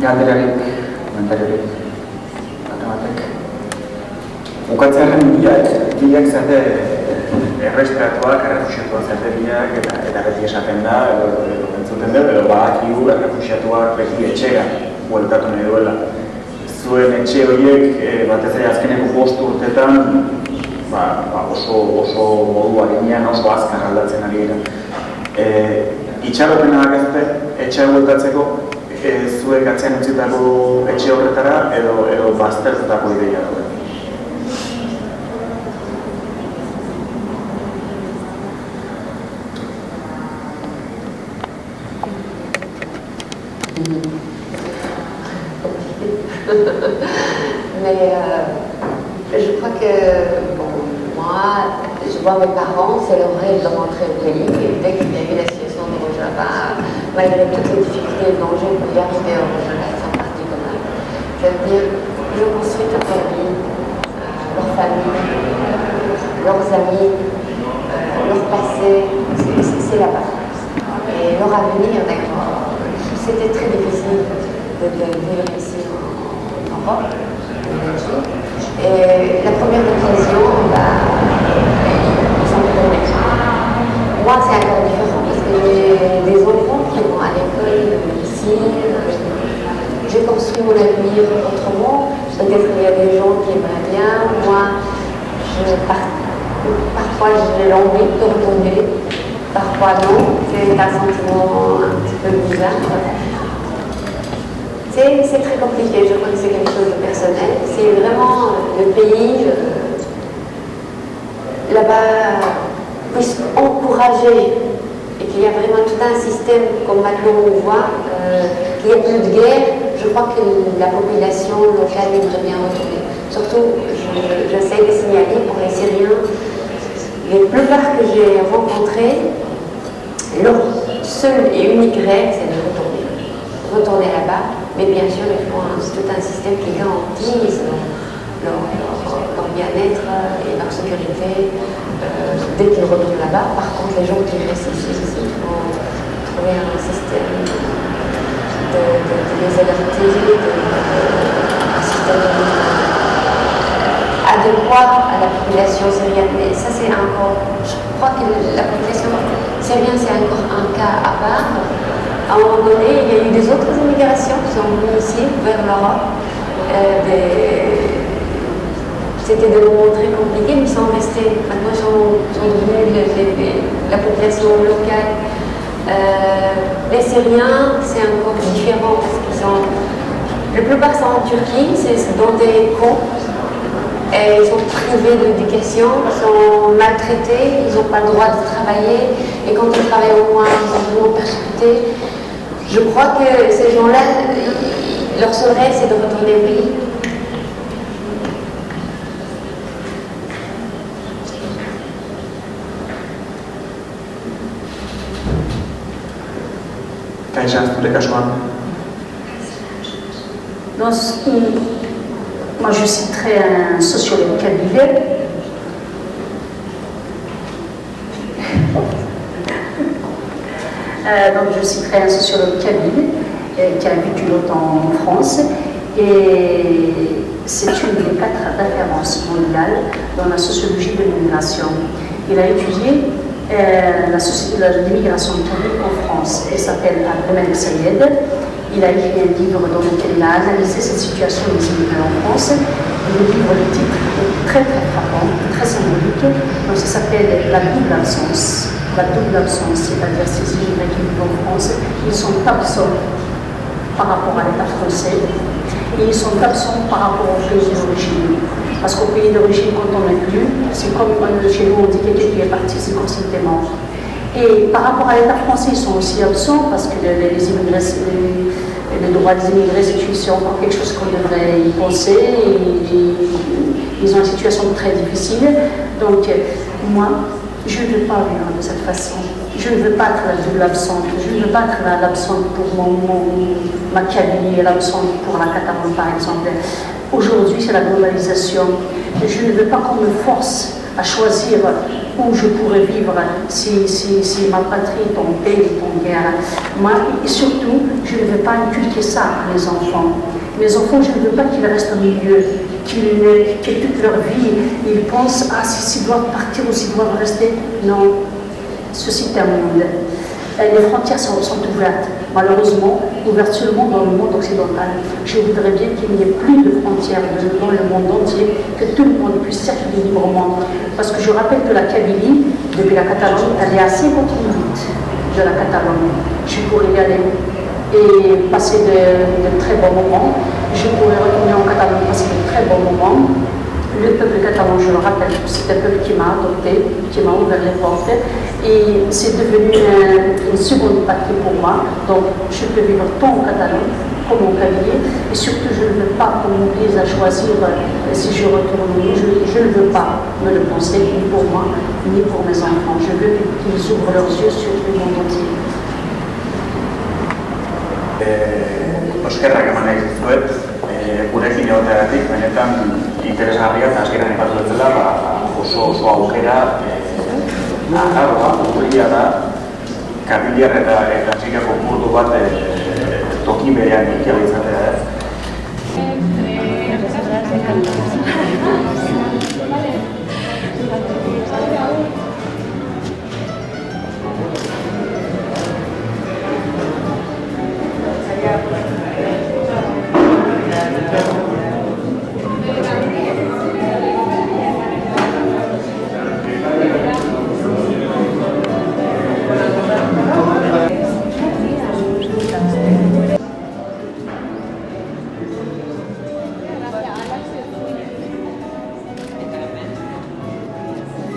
Galderarik, komentariorik, batek. Bukatzearen biak zate errestratuak, errefusiatuak zate biak, eta beti esaten da, edo entzuten dut, edo badakigu errefusiatuak beti etxera bueltatu nahi duela. Zuen etxe horiek, batez ere azkeneko 5 urtetan, oso modu arinean, oso azkar aldatzen ari dira. Itxaropenak ez dute etxera bueltatzeko, zuek atzean utzitako etxe horretara edo baztertutako ideia dut. Mais je crois que, bon, moi, je vois mes parents, c'est leur rêve de rentrer au pays, et dès qu'il y a eu la situation de Rojava, malgré toutes les difficultés et les dangers pour y arriver au Rojava, ils sont partis quand même. Ça veut dire, ils ont construit toute leur vie, leur famille, leurs amis, leur passé, c'est là-bas. Et leur avenir, d'accord, c'était très difficile de vivre ici en Europe. Et la première occasion, ils sont retournés. Moi, c'est encore différent parce que j'ai des enfants qui vont à l'école ici. J'ai construit mon avenir autrement. Peut-être qu'il y a des gens qui aimeraient bien. Moi, parfois j'ai l'envie de retourner, parfois non. C'est un sentiment un petit peu bizarre. C'est très compliqué, je crois que c'est quelque chose de personnel. C'est vraiment le pays là-bas puisse encourager et qu'il y a vraiment tout un système, comme maintenant on voit, qu'il n'y a plus de guerre. Je crois que la population locale aimerait bien retourner. Surtout, j'essaie de signaler pour les Syriens, les plupart que j'ai rencontrés, leur seul et unique rêve, c'est de retourner là-bas. Mais bien sûr, il faut tout un système qui garantisse leur bien-être et leur sécurité dès qu'ils retournent là-bas. Par contre, les gens qui restent ici, il faut trouver un système de les alerter, un système adéquat à la population syrienne. Mais ça, c'est encore... Je crois que la population syrienne, c'est encore un cas à part. À un moment donné, il y a eu des autres immigrations qui sont venues ici, vers l'Europe. C'était des moments très compliqués, mais ils sont restés. Maintenant, ils sont devenus la population locale. Les Syriens, c'est encore différent parce qu'ils sont... La plupart sont en Turquie, c'est dans des camps. Et ils sont privés d'éducation, ils sont maltraités, ils n'ont pas le droit de travailler. Et quand ils travaillent au moins, ils sont vraiment persécutés. Je crois que ces gens-là, leur seul rêve, c'est de retourner au pays. Moi, je citerai un sociologue kabyle. Donc, je citerai un sociologue kabyle qui a vécu longtemps en France. Et c'est une des 4 références mondiales dans la sociologie de l'immigration. Il a étudié l'immigration kabyle en France. Il s'appelle Abdelmalek Sayed. Il a écrit un livre dans lequel il a analysé cette situation des immigrés en France. Et le livre, le titre est très très frappant, très symbolique. Donc ça s'appelle La double absence. La double absence, c'est-à-dire ces immigrés qui vivent en France, ils sont absents par rapport à l'État français et ils sont absents par rapport au pays d'origine. Parce qu'au pays d'origine, quand on n'est plus, c'est comme chez nous on dit quelqu'un qui est parti, c'est comme s'il était mort. Et par rapport à l'État français, ils sont aussi absents parce que les immigrés le droit des immigrés, c'est encore quelque chose qu'on devrait y penser. Ils ont une situation très difficile. Donc, moi, je ne veux pas vivre de cette façon. Je ne veux pas être la double absente. Je ne veux pas être l'absente pour ma Kabylie et l'absente pour la Catalogne, par exemple. Aujourd'hui, c'est la globalisation. Je ne veux pas qu'on me force à choisir où je pourrais vivre si ma patrie tombe, pays tombe guerre. Moi, et surtout, je ne veux pas inculquer ça à mes enfants. Mes enfants, je ne veux pas qu'ils restent au milieu, que toute leur vie, ils pensent s'ils doivent partir ou s'ils doivent rester. Non, ceci est un monde. Les frontières sont ouvertes, malheureusement, ouvertes seulement dans le monde occidental. Je voudrais bien qu'il n'y ait plus de frontières dans le monde entier, que tout le monde puisse circuler librement. Parce que je rappelle que la Kabylie, depuis la Catalogne, elle est à 50 minutes de la Catalogne. Je pourrais y aller et passer de très bons moments. Je pourrais retourner en Catalogne et passer de très bons moments. Le peuple catalan, je le rappelle, c'est un peuple qui m'a adopté, qui m'a ouvert les portes, et c'est devenu une seconde patrie pour moi. Donc, je peux vivre tant en Catalogne comme en Kabylie, et surtout, je ne veux pas qu'on m'oblige à choisir si je retourne ou non. Je ne veux pas me le penser, ni pour moi, ni pour mes enfants. Je veux qu'ils ouvrent leurs yeux sur le monde entier. Eskerrak eman nahi dizuet, gurekin egoteagatik, benetan interesgarria eta azkeran ipatu dutela, oso aukera arraroa, urria da, Kabyliar eta txika kopurtu bat toki berean ikialitzatea.